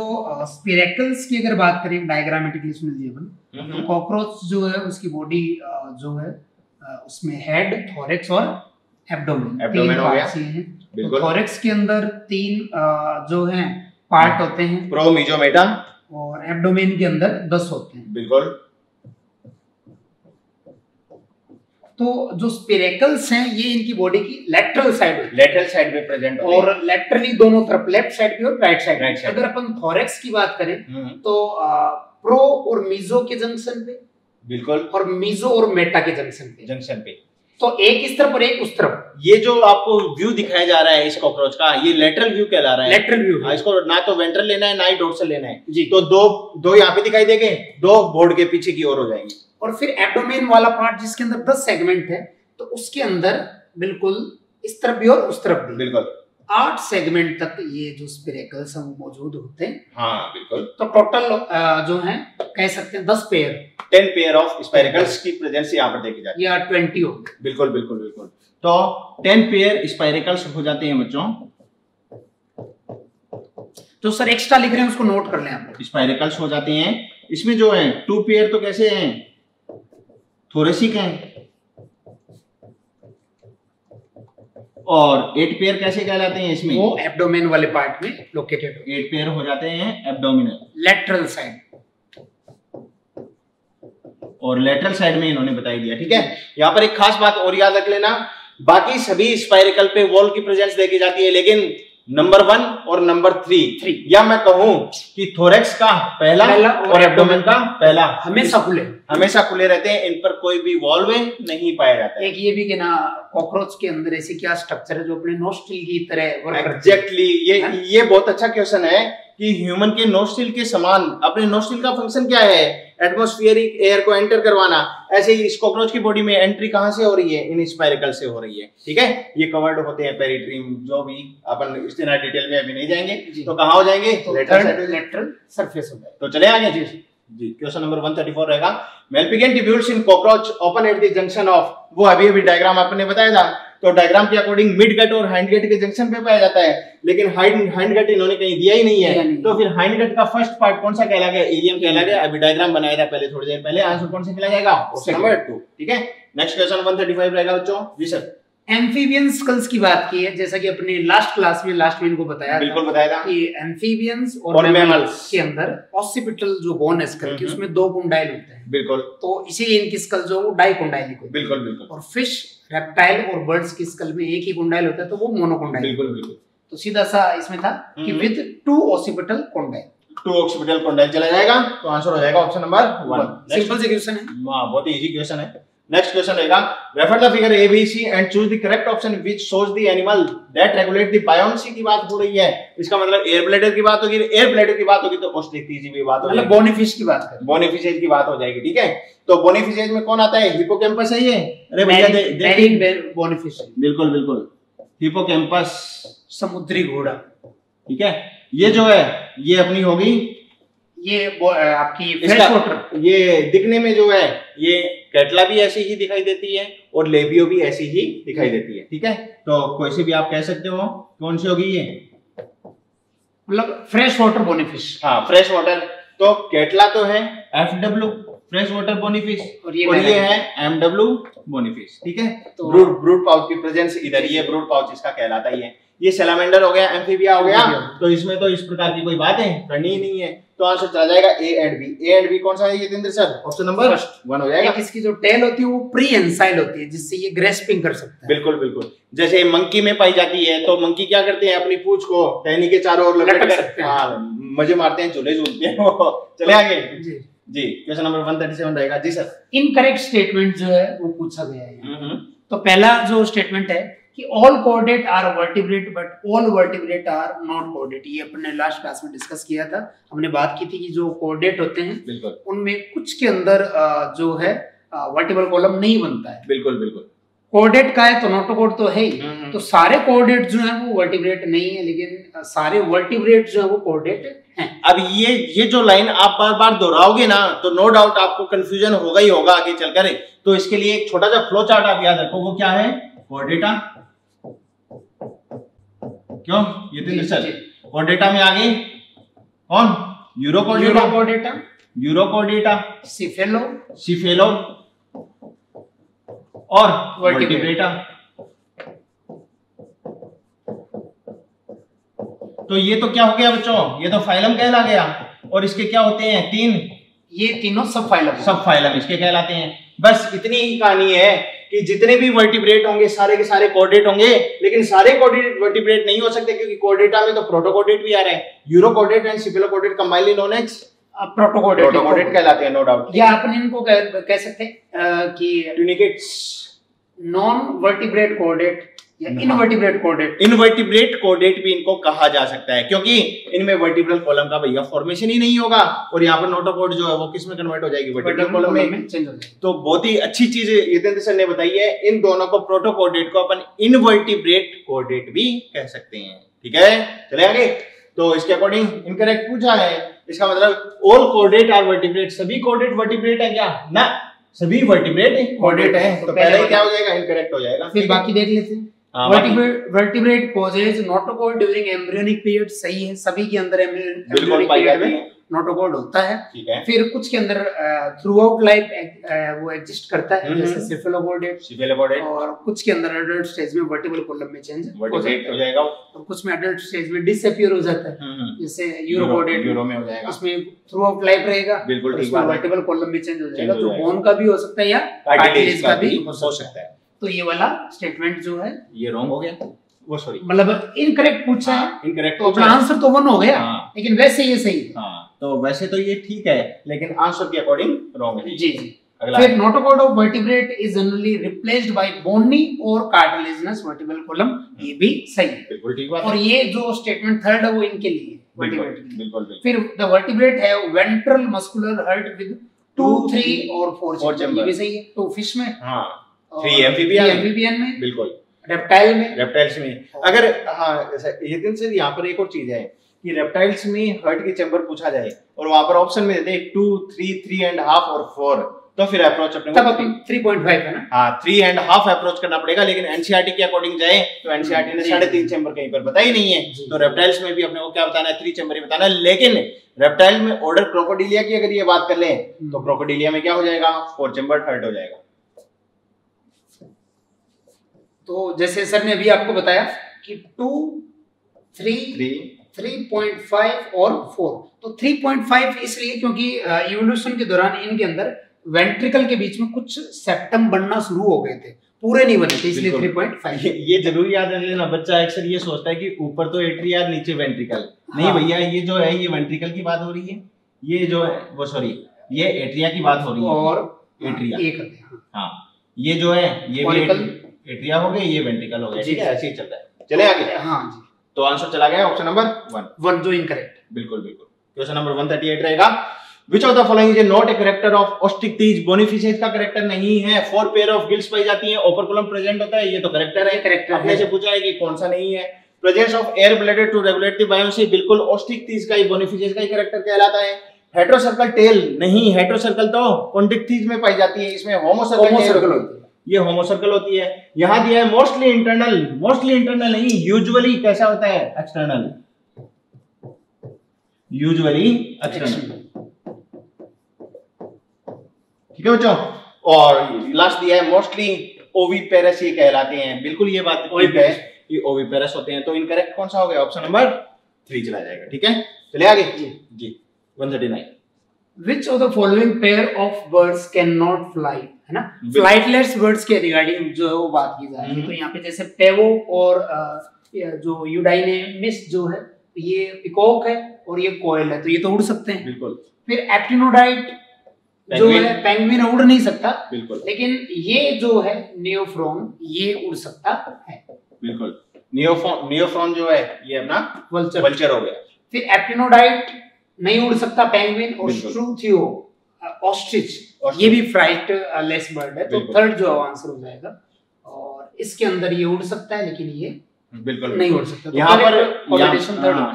स्पिरेकल्स की अगर बात करें डायग्रामेटिकली इसमें दिए तो कॉकरोच जो है उसकी बॉडी जो है उसमें हेड, थोरैक्स और एब्डोमेन, तीन पार्ट्स हैं। तो थोरैक्स के अंदर 3 जो है पार्ट होते हैं,
प्रो, मीजो, मेटा,
और एब्डोमेन के अंदर 10 होते हैं।
बिल्कुल।
तो जो स्पिरेकल्स हैं ये इनकी बॉडी की लेटरल साइड
में प्रेजेंट
और लेटरली दोनों तरफ, लेफ्ट साइड भी और राइट साइड। अगर अपन थोरैक्स की बात करें तो प्रो और मीजो के जंक्शन पे,
बिल्कुल,
और मीजो और मेटा के जंक्शन पे। तो एक इस तरफ और एक उस तरफ।
ये जो आपको व्यू दिखाया जा रहा है इस कॉकरोच का, ये लेटरल व्यू कहला रहा है।
लेटरल व्यू,
इसको ना तो वेंट्रल लेना है ना ही डोर्सल लेना है
जी।
तो दो यहाँ पे दिखाई देंगे, 2 बोर्ड के पीछे की ओर हो जाएंगे।
और फिर एब्डोमेन वाला पार्ट जिसके अंदर 10 सेगमेंट है, तो उसके अंदर बिल्कुल इस तरफ भी और उस तरफ भी,
बिल्कुल
8 सेगमेंट तक ये जो स्पिरेकल्स हैं वो मौजूद होते हैं।
हाँ बिल्कुल।
तो टोटल जो है कह सकते हैं 10
पेयर ऑफ स्पाइरेकल्स की प्रेजेंस यहाँ पर देखी जाती है,
या 20 हो।
बिल्कुल बिल्कुल बिल्कुल। तो 10 पेयर स्पाइरेकल्स हो जाते हैं बच्चों।
तो सर एक्स्ट्रा लिख रहे हैं उसको नोट कर लें आप।
स्पाइरेकल्स हो जाते हैं। इसमें जो है 2 पेयर तो कैसे हैं, थोरेसिक हैं, और 8 पेयर कैसे कहलाते हैं इसमें,
वो एब्डोमेन वाले पार्ट में लोकेटेड।
8 पेयर हो जाते हैं एब्डोमिनल,
लेटरल साइड,
और लेटरल साइड में इन्होंने बता दिया। ठीक है, यहाँ पर एक खास बात और याद रख लेना, बाकी सभी स्पाइरेकल पे वॉल की प्रेजेंस देखी जाती है, लेकिन नंबर 1 और नंबर 3 या मैं कहूं कि थोरैक्स का पहला और एब्डोमेन का पहला
हमेशा
खुले रहते हैं, इन पर कोई भी वॉल्व नहीं पाया जाता है।
एक ये भी कि ना कॉकरोच के अंदर ऐसी क्या स्ट्रक्चर है जो अपने नोस्ट्रिल की तरह वर्क करती है।
एग्जैक्टली, ये बहुत अच्छा क्वेश्चन है कि ह्यूमन के नोस्ट्रिल के समान अपने नोस्ट्रिल का फंक्शन क्या है, एटमॉस्फेरिक एयर को एंटर करवाना। ऐसे ही इस कॉकरोच की बॉडी में एंट्री कहां से हो रही है, इन स्पाइरेकल से हो रही है। ठीक है, ये कवर्ड होते हैं पेरिट्रीम, जो भी अपन इतना डिटेल में अभी नहीं जाएंगे। तो कहां हो जाएंगे,
लेटरल सरफेस हो जाएगा।
तो चले आगे जी। क्वेश्चन नंबर 134 रहेगा, Malpighian tubules in cockroach open at the junction of, वो अभी डायग्राम आपने बताया था, तो डायग्राम के अकॉर्डिंग मिड गट और हाइंड गट के जंक्शन पे पाया जाता है, लेकिन हाइंड गट इन्होंने कहीं दिया ही नहीं है। तो फिर हाइंड गट का फर्स्ट पार्ट कौन सा कहला गया, इलियम कहला गया। अभी डायग्राम बनाया था पहले, थोड़ी देर पहले। आंसर कौन सा कहला जाएगा, ऑप्शन नंबर 2। ठीक है, नेक्स्ट क्वेश्चन 135 रहेगा बच्चों। जी सर।
एम्फीबियन स्कल्स की बात की है, जैसा कि अपने लास्ट क्लास में इनको बताया,
बिल्कुल बताया था
कि एम्फीबियंस और मैमल्स के अंदर ऑसिपिटल जो बोन है स्कल की, उसमें 2 कोंडाइल होते हैं।
बिल्कुल,
तो इसीलिए इनकी स्कल जो वो डाइकोंडाइलिक होती है।
बिल्कुल बिल्कुल।
और फिश, रेप्टाइल और बर्ड्स की स्कल में एक ही कोंडाइल होता है, तो वो मोनोकोंडाइल।
बिल्कुल बिल्कुल।
तो सीधा सा इसमें था कि with 2 occipital condyle,
2 occipital condyle चला जाएगा, तो आंसर हो जाएगा ऑप्शन नंबर 1।
सिंपल से क्वेश्चन है,
बहुत ही इजी क्वेश्चन है। नेक्स्ट क्वेश्चन रहेगा, refer the figure ABC and choose the correct option which shows the animal that regulate the buoyancy की बात हो रही है। इसका मतलब एयर ब्लैडर की बात होगी, एयर ब्लैडर की बात होगी तो ओस्ट्रिक्टिज की बात होगी,
मतलब बोनीफिश की बात करें,
बोनीफिशेज की बात हो जाएगी। ठीक है, तो बोनीफिशेज में कौन आता है, हिपोकैम्पस है ये। अरे भैया
मैरीन बोनीफिश,
बिल्कुल बिल्कुल, हिपोकैम्पस,
समुद्री घोड़ा।
ठीक है, ये जो है ये अपनी होगी, ये
आपकी फ्रेश वाटर।
ये दिखने में जो है ये कैटला भी ऐसी ही दिखाई देती है और लेबियो भी ऐसी ही दिखाई देती है। ठीक है, तो कोई सी भी आप कह सकते हो, कौन सी होगी ये,
मतलब फ्रेश वाटर बोनीफिश।
हाँ, फ्रेश वाटर। तो कैटला तो है FW फ्रेश वाटर बोनीफिश, और ये है MW बोनीफिश। ठीक है, तो ब्रूड पाउच की प्रेजेंस इधर, ये ब्रूड पाउच इसका कहलाता ही है। ये सैलामेंडर हो गया, एम्फीबिया हो गया, तो इसमें तो इस प्रकार की कोई बात है करनी ही नहीं है, तो आंसर चला जाएगा A and B. A and B कौन सा है यतेंद्र सर? ऑप्शन नंबर 1 हो जाएगा।
इसकी जो टेल होती है वो प्रीहेंसाइल होती है, जिससे ये ग्रेस्पिंग कर सकता है।
बिल्कुल बिल्कुल, जैसे मंकी में पाई जाती है, तो मंकी क्या करते हैं, अपनी पूंछ को टहनी के चारों ओर लटक सकते हैं, हाँ मजे मारते हैं, झूले झूलते हैं। चले आगे जी, क्वेश्चन नंबर 137 रहेगा जी सर।
इनकरेक्ट स्टेटमेंट जो है वो पूछा गया है। तो पहला जो स्टेटमेंट है कि all coordinate are vertebrate but all vertebrate are not coordinate, ये अपने लास्ट क्लास में डिस्कस किया था। हमने बात की थी कि जो कोऑर्डिनेट होते हैं बिल्कुल उनमें कुछ के अंदर जो है वर्टिब्रल कॉलम नहीं बनता है।
बिल्कुल बिल्कुल,
कोऑर्डिनेट का है तो नोटोकॉर्ड तो है ही, तो सारे कोऑर्डिनेट जो है वो वर्टिब्रेट नहीं है, लेकिन सारे वर्टिब्रेट जो है वो कोऑर्डिनेट हैं।
अब ये जो लाइन आप बार बार दोहराओगे ना, तो नो डाउट आपको कंफ्यूजन होगा ही होगा आगे चलकर। तो इसके लिए एक छोटा सा फ्लो चार्ट आप याद रखो, वो क्या है, कोऑर्डिनेटा, क्यों ये सर कोऑर्डिनेटा में आगे कौन, यूरोकोऑर्डिनेटा, यूरोकोऑर्डिनेटा, सिफेलो और वर्टिब्रेटा। तो ये तो क्या हो गया बच्चों, ये तो फाइलम कहला गया, और इसके क्या होते हैं, 3,
ये तीनों सब फाइलम
इसके कहलाते हैं। बस इतनी ही कहानी है कि जितने भी वर्टिब्रेट होंगे सारे के सारे कोऑर्डिनेट होंगे, लेकिन सारे कोऑर्डिनेट वर्टिब्रेट नहीं हो सकते, क्योंकि कोऑर्डिनेटा में तो प्रोटोकोऑर्डिनेट भी आ रहा है। यूरोकोऑर्डिनेट एंड सिफेलोकोऑर्डिनेट कंबाइनली नोन एज प्रोटोकोऑर्डिनेट कहलाते हैं, नो डाउट।
या अपन इनको कह सकते हैं कि
ट्यूनिकेट्स,
नॉन वर्टिब्रेट कोऑर्डिनेट या इनवर्टिब्रेट कोऑर्डिनेट।
इनवर्टिब्रेट कोऑर्डिनेट भी इनको कहा जा सकता है, क्योंकि इनमें वर्टिब्रल कॉलम का भैया फॉर्मेशन ही नहीं होगा, और यहाँ पर नोटोकॉर्ड जो है वो किस में कन्वर्ट हो जाएगी, वर्टिब्रल कॉलम में चेंज हो जाएगी। तो बहुत ही अच्छी चीज यतेंद्र सर ने बताई है, इन दोनों को प्रोटोकोऑर्डिनेट को अपन इनवर्टिब्रेट कोऑर्डिनेट भी कह सकते हैं। ठीक है, चले आगे। तो इसके अकॉर्डिंग इनकरेक्ट पूछा है, इसका मतलब ऑल कोऑर्डिनेट आर वर्टिब्रेट, सभी कोऑर्डिनेट वर्टिब्रेट है क्या, ना सभी वर्टिब्रेट कोऑर्डिनेट है, तो पहले क्या हो जाएगा, इनकरेक्ट हो जाएगा।
फिर बाकी देख लेते हैं। Vertebrate possess notochord during embryonic period, सही है, सभी के अंदर एम्ब्रियोनिक पीरियड में नोटोकॉर्ड होता है। ठीक है। फिर कुछ के अंदर थ्रू आउट लाइफ वो एग्जिस्ट करता है, जैसे सिफेलोकोऑर्डिनेट, और कुछ के अंदर एडल्ट स्टेज में वर्टिब्रल कॉलम में चेंज हो जाएगा, और कुछ में एडल्ट स्टेज में डिसअपीयर हो जाता है, जैसे यूरोकोऑर्डिनेट यूरो में हो जाएगा, उसमें थ्रू आउट लाइफ रहेगा, बिल्कुल ठीक बात है, वर्टिब्रल कॉलम में चेंज हो जाएगा, तो बोन का भी हो सकता है या कार्टिलेज का भी हो सकता है। तो ये वाला स्टेटमेंट जो है ये रॉन्ग हो गया, वो सॉरी मतलब इनकरेक्ट पूछा है, इनकरेक्ट, तो अपना आंसर तो 1 हो गया, लेकिन वैसे ये सही है।
तो वैसे तो ये ठीक है, लेकिन आंसर के अकॉर्डिंग रॉन्ग है।
जी जी। फिर notochord of vertebrate is generally replaced by bony और कार्टिलेजिनस वर्टिब्रल कॉलम, ये भी सही है, बिल्कुल ठीक बात है। और ये जो स्टेटमेंट थर्ड है वो इनके लिए वर्टिब्रेट के लिए, बिल्कुल। फिर the vertebrate have ventral muscular heart with 2, 3 और 4 चैम्बर, ये भी सही है। तो फिश में, हां 3 एम्फीबियन में, बिल्कुल, रेप्टाइल्स में। अगर ये दिन से यहाँ पर एक और चीज है कि रेप्टाइल्स में हर्ट के चैम्बर पूछा जाए और वहां पर ऑप्शन में दे 2, 3, 3.5 और 4, तो फिर अप्रोच अपने तब अपन 3.5 है ना,
हाँ 3.5 अप्रोच करना पड़ेगा। लेकिन एनसीईआरटी के अकॉर्डिंग जाए तो एनसीईआरटी ने 3.5 चैम्बर कहीं पर बताई नहीं है, तो रेप्टाइल्स में भी अपने को क्या बताना है, 3 चैम्बर ही बताना है। लेकिन रेप्टाइल में ऑर्डर क्रोकोडिलिया की अगर ये बात कर लें तो क्रोकोडिलिया में क्या हो जाएगा, 4 चैम्बर हर्ट हो जाएगा।
तो जैसे सर ने अभी आपको बताया कि 2, 3, 3.5 और 4, तो 3.5 इसलिए क्योंकि इवोल्यूशन के दौरान इनके अंदर वेंट्रिकल के बीच में कुछ सेप्टम बनना शुरू हो गए थे, पूरे नहीं बने थे, इसलिए 3.5।
ये जरूर याद रख लेना, बच्चा अक्सर ये सोचता है कि ऊपर तो एट्रिया नीचे वेंट्रिकल, नहीं भैया, ये जो है ये वेंट्रिकल की बात हो रही है, ये जो है वो सॉरी ये एट्रिया की बात हो रही है, और एट्रिया, हाँ ये जो है ये एट्रिया हो गए, ये वेंट्रिकल हो गया, ठीक है, ऐसे ही चलता है। चले आगे, हाँ जी। तो आंसर चला गया ऑप्शन नंबर 1 जो इनकरेक्ट, बिल्कुल बिल्कुल। क्वेश्चन नंबर 138 रहेगा, which of the following is not a character of Osteichthyes, bony fishes का कैरेक्टर नहीं है। 4 पेयर ऑफ गिल्स पाई जाती हैं, ओपरकुलम प्रेजेंट होता है, ये तो कैरेक्टर है, कैरेक्टर अपने से पूछा है कि कौन सा नहीं है। Presence of air bladder to regulate the buoyancy, बिल्कुल ऑस्टिक्टीज का ही, बोनिफिसेज का ही कैरेक्टर कहलाता है। हेटेरोसर्कल टेल नहीं, हेटेरोसर्कल तो कॉन्टिक्टीज में पाई जाती है, इसमें होमोसर्कल होती है, ये होमोसर्कल होती है। यहां दिया है मोस्टली इंटरनल नहीं, यूजुअली कैसा होता है, एक्सटर्नल, यूजुअली एक्सटर्नल, ठीक है बच्चों। और लास्ट दिया है मोस्टली ओविपेरस ये कहलाते हैं, बिल्कुल ये बात ठीक है, ये ओविपेरस होते हैं। तो इनकरेक्ट कौन सा हो गया? ऑप्शन नंबर 3 चला जाएगा। ठीक है, चलिए आगे जी 139।
Which of the following pair of birds cannot fly, है ना? फ्लाइटलेस बर्ड्स के रिगार्डिंग जो है वो बात की जा रही है। तो यहाँ पे जैसे पेवो और जो यूडाइनेमिस जो है ये पिकॉक है और ये कोयल है, तो ये तो उड़ सकते हैं।
बिल्कुल।
फिर एप्टिनोडाइट जो है पेंगुइन उड़ नहीं सकता, बिल्कुल, लेकिन ये जो है नियोफ्रॉन ये उड़ सकता है। बिल्कुल,
नियोफ्रॉन जो है ये अपना वल्चर हो गया।
फिर एप्टिनोडाइट नहीं उड़ सकता पेंगुइन, और स्ट्रूथियो ऑस्ट्रिच ये भी फ्लाइट लेस बर्ड है। तो थर्ड जो आंसर हो जाएगा, और इसके अंदर ये उड़ सकता है लेकिन ये
बिल्कुल
नहीं उड़ सकता।
यहाँ पर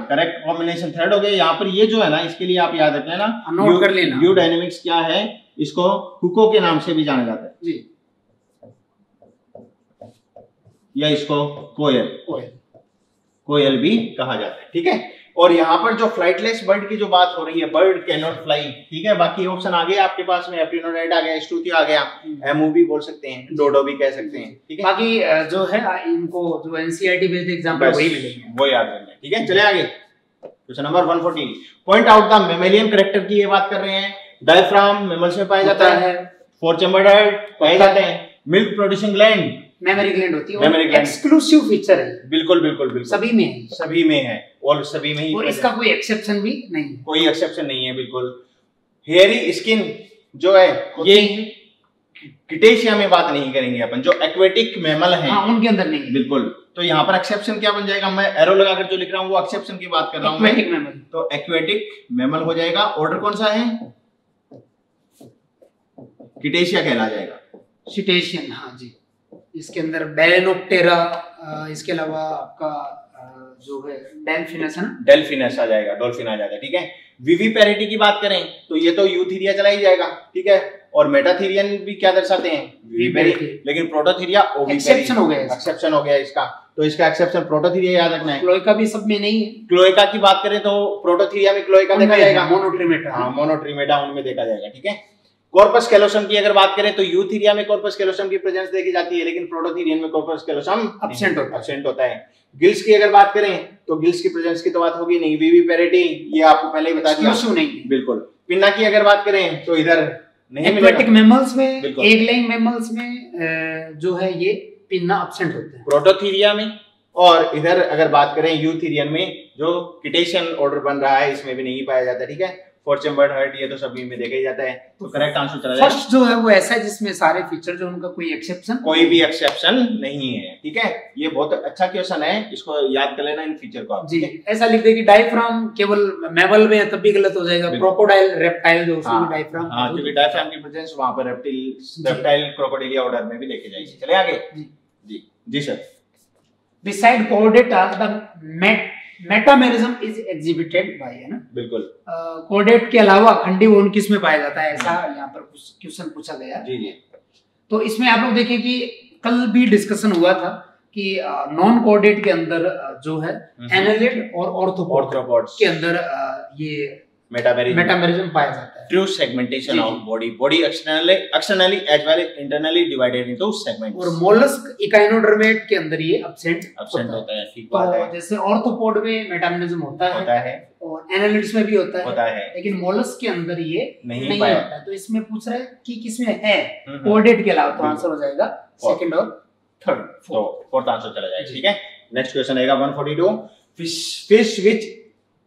करेक्ट कॉम्बिनेशन थर्ड हो गया। यहाँ पर ये जो है ना, इसके लिए आप याद रख लेना,
नोट कर लेना,
यू डायनेमिक्स क्या है, इसको हुको के नाम से भी जाना जाता है
जी,
या इसको कोयल भी कहा जाता है। ठीक है, और यहाँ पर जो फ्लाइटलेस बर्ड की जो बात हो रही है, बर्ड कैन नॉट फ्लाई, ठीक है। बाकी ऑप्शन आ गए आपके पास में, एप्टिनोडाइट आ गया, स्ट्रूथियो आ गया, एमू भी बोल सकते हैं, डोडो भी कह सकते हैं। ठीक है,
बाकी जो है इनको जो एनसीईआरटी बेस्ड एग्जांपल वही मिलेंगे,
वो याद रखना है। ठीक है, चले आगे question number 140। Point out the mammalian character की ये बात कर रहे हैं। डायफ्राम मैमल्स में पाया जाता है, 4 चैम्बर्ड हेड पाए जाते हैं, milk producing gland
memory gland होती है, और एक्सक्लूसिव फीचर है।
बिल्कुल बिल्कुल बिल्कुल,
सभी में है,
सभी में है, और सभी में ही,
और इसका कोई एक्सेप्शन भी नहीं है,
कोई एक्सेप्शन नहीं है। बिल्कुल, हेयरी स्किन जो है ये क्रिटेशिया में बात नहीं करेंगे अपन, जो एक्वेटिक मैमल हैं
उनके अंदर नहीं है।
बिल्कुल, तो यहाँ पर एक्सेप्शन क्या बन जाएगा? मैं एरो लगाकर जो लिख रहा हूँ वो एक्सेप्शन की बात कर रहा हूँ,
एक्वेटिक मैमल,
तो एक्वेटिक मैमल हो जाएगा। ऑर्डर कौन सा है? क्रिटेशिया कहला जाएगा,
सिटेशियन। हाँ जी, इसके अंदर बैलेनोप्टेरा, इसके अलावा आपका जो है डेल्फिनस है ना,
डेल्फिनस आ जाएगा, डॉल्फिन आ जाएगा। ठीक है, विविपेरिटी की बात करें तो ये तो यूथीरिया चला ही जाएगा। ठीक है, और मेटाथीरियन भी क्या दर्शाते हैं? विविपेरिटी, लेकिन प्रोटोथीरिया
एक्सेप्शन हो गया,
एक्सेप्शन हो गया इसका, तो इसका एक्सेप्शन प्रोटोथीरिया याद रखना है।
क्लोएका भी सब में नहीं है।
क्लोएका की बात करें तो प्रोटोथीरिया में क्लोएका देखा जाएगा,
मोनोट्रिमेटा,
हाँ मोनोट्रिमेटा उनमें देखा जाएगा। ठीक है, कॉर्पस कैलोसम की अगर बात करें तो यूथीरिया में कॉर्पस कैलोसम की प्रेजेंस देखी जाती है, लेकिन प्रोटोथीरियन में कॉर्पस कैलोसम एब्सेंट होता है। गिल्स की अगर बात करें तो गिल्स की प्रेजेंस की तो बात होगी नहीं, विविपेरिटी ये आपको पहले ही बता दिया,
नहीं
बिल्कुल। पिन्ना की अगर बात करें तो इधर नहीं मिलेगा।
एक्वेटिक मैमल्स में, एग लेइंग मैमल्स में जो है ये पिन्ना एब्सेंट होता है,
प्रोटोथीरिया में, और इधर अगर बात करें यूथीरियन में जो क्रिटेशियन ऑर्डर बन रहा है इसमें भी नहीं पाया जाता। ठीक है, 4 चैम्बर्ड हेड ये तो सभी में देखा ही जाता है, तो करेक्ट आंसर चला जाएगा।
फर्स्ट जो है वो ऐसा है जिसमें सारे फीचर जो उनका कोई
भी एक्सेप्शन नहीं है। ठीक है, ये बहुत अच्छा क्वेश्चन है, इसको याद कर लेना इन फीचर को आप
जी। ऐसा लिख दे कि डायफ्राम केवल मैमल में, तब भी गलत हो जाएगा। क्रोकोडाइल, रेप्टाइल जो उसमें डायफ्राम,
हां, क्योंकि डायफ्राम की प्रेजेंस वहां पर रेप्टाइल क्रोकोडाइलिया ऑर्डर में भी देखे जाएगी। चले आगे जी जी सर।
बिसाइड कोऑर्डिनेटा the metamerism is exhibited by, है ना, बिल्कुल। कोऑर्डिनेट के अलावा अखंडी वोन किस में पाया जाता है, ऐसा यहाँ पर क्वेश्चन पूछा गया।
जी जी,
तो इसमें आप लोग देखें कि कल भी डिस्कशन हुआ था कि नॉन कोऑर्डिनेट के अंदर जो है एनालिड और ऑर्थ्रोपोड्स के अंदर ये मेटामेरिज्म पाया जाता है।
True segmentation of body externally as well as internally divided into segments.
और मोलस्क इकाइनोडर्मेट के अंदर ये एब्सेंट
होता है। ठीक बात है,
जैसे ऑर्थ्रोपोड में मेटामेरिज्म होता है और एनालिड्स में भी होता है, लेकिन मोलस्क के अंदर ये नहीं होता है। तो इसमें पूछ रहा है कि किसमें है कोऑर्डिनेट के अलावा, तो आंसर हो जाएगा सेकंड और थर्ड,
फोर्थ आंसर चला जाएगा। ठीक है, नेक्स्ट क्वेश्चन आएगा 142। Fish which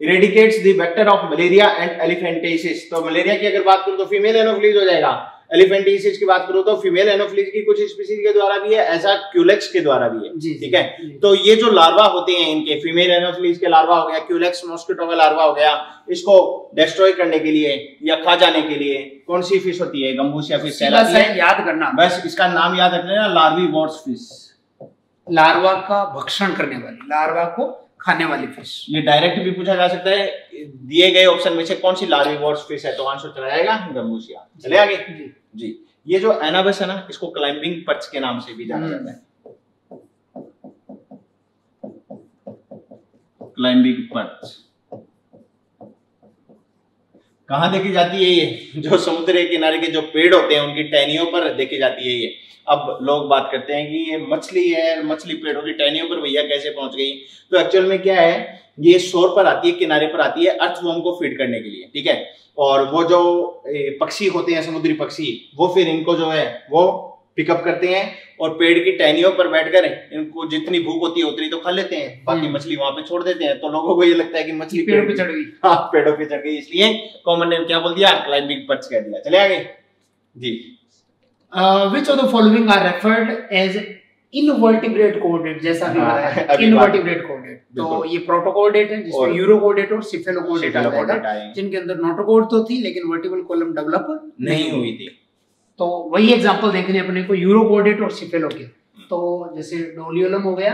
eradicates the vector of malaria and elephantiasis. तो मलेरिया की अगर बात करूं तो फीमेल एनोफिलीज हो जाएगा। एलिफेंटिसिस की बात करूं तो फीमेल एनोफिलीज की कुछ स्पीशीज के द्वारा भी है, ऐसा क्यूलेक्स के द्वारा भी है। ठीक है, तो ये जो लार्वा होते हैं इनके, फीमेल एनोफिलीज के लार्वा हो गया, क्यूलेक्स मॉस्किटो का लार्वा हो गया, इसको डिस्ट्रॉय करने के लिए या खा जाने के लिए कौन सी फिश होती है? गम्बूसिया फिश कहलाती है।
याद करना,
बस इसका नाम याद रख लेना, लार्वीवोर्स फिश।
लार्वा का भक्षण करने वाली, लार्वा को खाने वाली फिश।
ये डायरेक्ट भी पूछा जा सकता है, दिए गए ऑप्शन में से कौन सी लार्वीवोर्स फिश है, तो आंसर चला जाएगा गम्बूसिया। चले आगे जी। ये जो एनाबस है ना, इसको क्लाइंबिंग पर्च के नाम से भी जाना जाता है। क्लाइंबिंग पर्च कहाँ देखी जाती है? ये जो समुद्र के किनारे के जो पेड़ होते हैं उनकी टहनियों पर देखी जाती है ये। अब लोग बात करते हैं कि ये मछली है, मछली पेड़ों की टहनियों पर भैया कैसे पहुंच गई। तो एक्चुअल में क्या है, ये शोर पर आती है, किनारे पर आती है अर्थवर्म को फीड करने के लिए, ठीक है। और वो जो पक्षी होते हैं, समुद्री पक्षी, वो फिर इनको जो है वो पिकअप करते हैं और पेड़ की टहनियों पर बैठकर इनको जितनी भूख होती है उतनी तो खा लेते हैं, बाकी मछली वहां पे छोड़ देते हैं। तो लोगों को ये लगता है कि मछली
पेड़ों पे चढ़ गई।
हाँ, पेड़ों पे चढ़ गई, इसलिए कॉमन नेम क्या बोल दिया, क्लाइंबिंग बर्ड्स कह दिया। चले आगे जी।
Which of the following are referred as invertebrate coordinate, जैसा भी बताया invertebrate coordinate। तो ये प्रोटोकोर्डेट है जिसमें यूरोकोर्डेट और सिफेलोकोर्डेट आता है, जिनके अंदर नोटोकोर्ड तो थी लेकिन वर्टिबल कॉलम डेवलप
नहीं हुई थी।
तो वही एग्जांपल देखने अपने को यूरोकोर्डेट और सिफेलो के। तो जैसे डोलियोलम हो गया,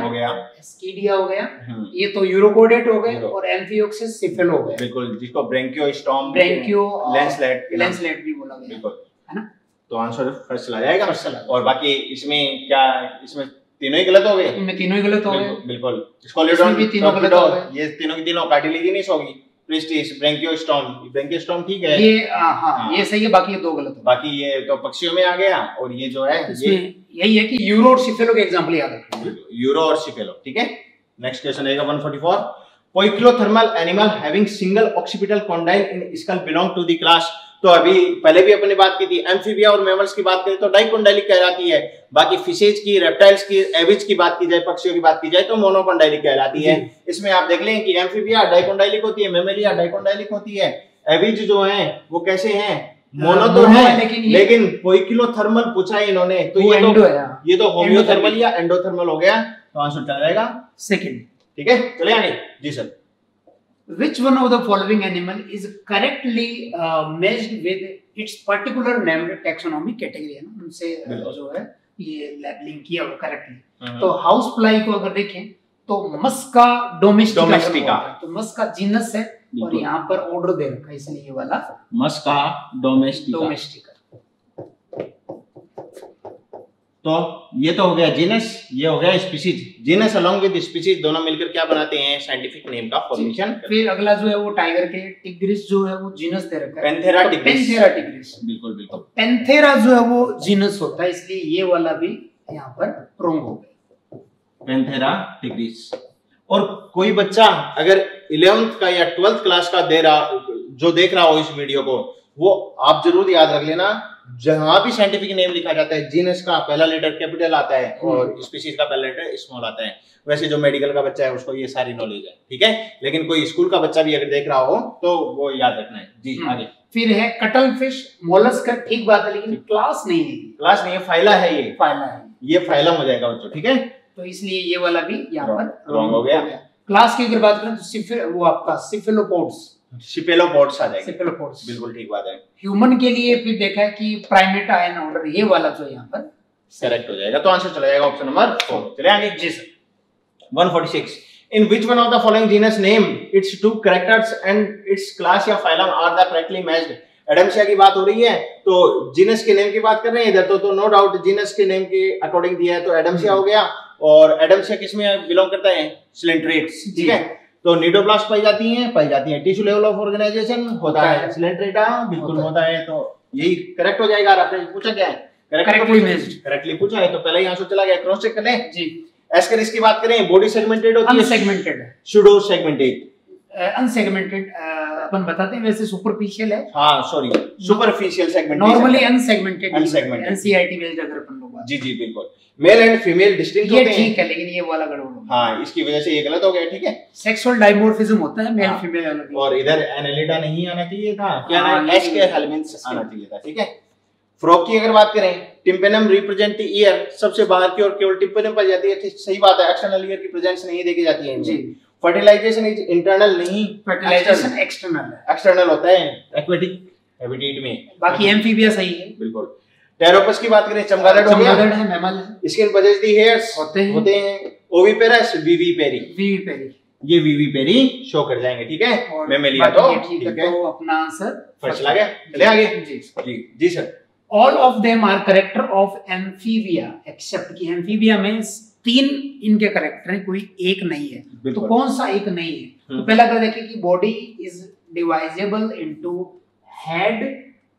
एस्कीडिया हो गया, ये तो यूरोकोर्डेट हो गए, और एम्फियोक्सिस सिफेलो हो गया,
बिल्कुल, जिसको ब्रेंकियोस्टोम
लैंसलेट भी बोला गया,
बिल्कुल,
है ना।
तो आंसर फर्स्ट चला जाएगा। और बाकी इसमें क्या, इसमें तीनों ही गलत हो गए,
इनमें तीनों ही गलत हो गए,
बिल्कुल। स्कोलिडोन
भी तीनों गलत हो गए,
ये तीनों की तीनों कार्टिलेजिनस होगी। प्रिस्टिस, ब्रेंकियोस्टोम ठीक है,
ये ये सही है, बाकी ये दो गलत हो।
बाकी ये तो पक्षियों में आ गया, और ये जो है ये
यही है कि यूरो और सिफेलो के एग्जांपल याद रखना,
यूरो और सिफेलो, ठीक है। नेक्स्ट क्वेश्चन रहेगा 144। Poikilothermal animal having single occipital condyle in skull belong to the class. तो अभी पहले भी अपने बात की थी, एम्फीबिया और मैमल्स की बात करें तो डाइकोंडाइलिक कहलाती है। बाकी फिशेज की, रेप्टाइल्स की, एविज की बात की जाए, पक्षियों की बात की जाए तो मोनोकोंडाइलिक कहलाती है। इसमें आप देख लें कि एम्फीबिया डाइकोंडाइलिक होती है, मैमेलिया डाइकोंडाइलिक होती है, एविज जो हैं वो कैसे हैं, मोनो तो है, लेकिन पोइकिलोथर्मल पूछा है इन्होंने, तो ये तो होमियोथर्मल या एंडोथर्मल हो गया। तो आंसर चला जाएगा सेकंड, ठीक है। चले आगे जी sir.
Which one of the following animal is correctly matched with its particular named taxonomic category, है ना, उनसे जो है ये लैबलिंग किया वो करेक्टली। तो हाउस फ्लाई को अगर देखें तो मस्का डोमेस्टिका, तो मस्का जीनस है और यहाँ पर ऑर्डर दे रखा है, इसलिए ये वाला
मस्का डोमेस्टिका। तो ये तो हो गया जीनस, ये हो गया species. Genus along with species दोनों मिलकर क्या बनाते हैं, साइंटिफिक नेम का फॉर्मेशन।
फिर अगला जो है वो टाइगर के टिग्रिस जो है वो जीनस दे रखा है,
पैंथेरा टिग्रिस, बिल्कुल बिल्कुल।
पैंथेरा जो है वो जीनस होता है, इसलिए ये वाला भी यहाँ पर रॉन्ग हो गया,
पैंथेरा टिग्रिस। और कोई बच्चा अगर 11th का या 12th क्लास का देख रहा हो इस वीडियो को, वो आप जरूर याद रख लेना, जहां भी साइंटिफिक नेम लिखा जाता है, जीनस का पहला लेटर कैपिटल आता है और स्पीशीज का पहला लेटर स्मॉल आता है। वैसे जो मेडिकल का बच्चा है उसको ये सारी नॉलेज है, ठीक है। लेकिन कोई स्कूल का बच्चा भी अगर देख रहा हो तो वो याद रखना है जी। आगे
फिर है कटल फिश, मोलस्क, ठीक बात है, लेकिन क्लास नहीं है,
क्लास नहीं है, फाइला है, ये
फाइला है, ये
फाइलम हो जाएगा बच्चों, ठीक है।
तो इसलिए ये वाला भी यहाँ पर
रॉन्ग हो गया।
क्लास की अगर बात करें तो वो आपका सिफेलोपोड्स,
सिफेलोपोड्स आ जाएगा,
सिफेलोपोड्स,
बिल्कुल ठीक बात है।
ह्यूमन के लिए फिर देखा है कि प्राइमेटा एंड ऑर्डर, ये वाला जो यहाँ पर
करेक्ट हो जाएगा। तो आंसर चला जाएगा ऑप्शन नंबर 4। चले आगे जी sir. 146 in which one of the following genus name its two characters and its class या phylum are the correctly matched. Adamsia की बात हो रही है तो जीनस के नेम की बात कर रहे हैं इधर, तो नो डाउट जीनस के नेम के अकॉर्डिंग दिया है, तो एडम्सिया हो गया। और एडम्सिया किसमें बिलोंग करता है, सिलेंट्रेट्स, ठीक है। तो निडोब्लास्ट पाई जाती है, टिश्यू लेवल ऑफ ऑर्गेनाइजेशन होता है, सिलेंट्रेटा बिल्कुल होता है। तो यही करेक्ट हो जाएगा। आपने पूछा क्या है, करेक्टली पूछा है, तो पहले ही आंसर चला गया। क्रॉस चेक कर लें जी। एस्केरिस की बात करें, बॉडी सेगमेंटेड होती है,
अनसेगमेंटेड,
सूडो सेगमेंटेड,
अनसेगमेंटेड अपन बताते हैं, वैसे सुपरफिशियल है,
हाँ sorry superficial segmentation,
normally unsegmented,
NCERT
based अगर अपन लोग
जी जी बिल्कुल। मेल एंड फीमेल डिस्टिंक्ट होते हैं,
ठीक है, लेकिन ये वाला गड़बड़ हो गया,
हाँ इसकी वजह से ये गलत हो गया, ठीक है।
सेक्सुअल डाइमॉर्फिज्म होता है, मेल फीमेल अलग,
और इधर एनालिडा नहीं आना चाहिए था, क्या नाम है, एच के हेलमिन्स आना चाहिए था, ठीक है। फ्रॉग की अगर बात करें, टिम्पेनम रिप्रेजेंट द ईयर, सबसे बाहर की ओर केवल टिम्पेनम पाई जाती है, सही बात है, एक्सटर्नल ईयर की प्रेजेंस नहीं देखी जाती है जी। फर्टिलाइजेशन इज इंटरनल नहीं,
फर्टिलाइजेशन एक्सटर्नल
होता है एक्वेटिक हैबिटेट में।
बाकी एम्फीबिया सही है बिल्कुल।
टेरोपस की बात करें, चमगादड़ हो गया,
है, मैमल है,
स्किन बजेज दी हेयर्स होते हैं। ओविपेरस, विविपेरी, ये विविपेरी शो कर जाएंगे, ठीक है। मैमेलिया तो ठीक है,
तो अपना आंसर
फर्स्ट लगा। चले आगे जी जी sir.
All of them are character of Amphibia except कि एम्फीबिया में 3 इनके कैरेक्टर हैं, कोई एक नहीं है। तो कौन सा एक नहीं है? तो पहला क्या देखें कि body is divisible into head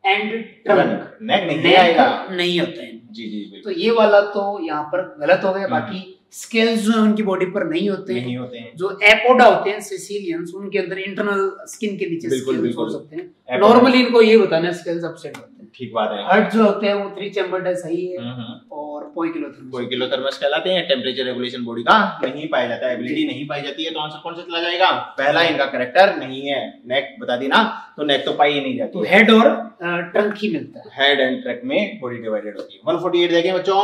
and trunk,
neck नहीं आएगा,
नहीं होता है।
जी जी बिल्कुल।
तो ये वाला तो यहाँ पर गलत हो गया। बाकी स्केल्स जो है उनकी बॉडी पर नहीं होते हैं। जो एपोडा होते हैं सिसिलियंस, उनके अंदर इंटरनल स्किन के नीचे स्केल्स हो सकते हैं। नॉर्मली इनको ये बताना स्केल्स अपसेट होते हैं।
ठीक बात है।
हर्ट जो होते हैं वो 3 चैम्बर्ड है, सही है। और पोइकिलोथर्मस
कहलाते हैं। टेम्परेचर रेगुलेशन बॉडी का नहीं पाया जाता है, एबिलिटी नहीं पाई जाती है। तो आंसर कौन सा चला जाएगा? पहला इनका कैरेक्टर नहीं है। नेक बता दी ना, तो नेक तो पाई ही नहीं जाती।
तो हेड और ट्रंक ही मिलता है।
हेड एंड ट्रंक में बॉडी डिवाइडेड होती है। 148 देखें बच्चों,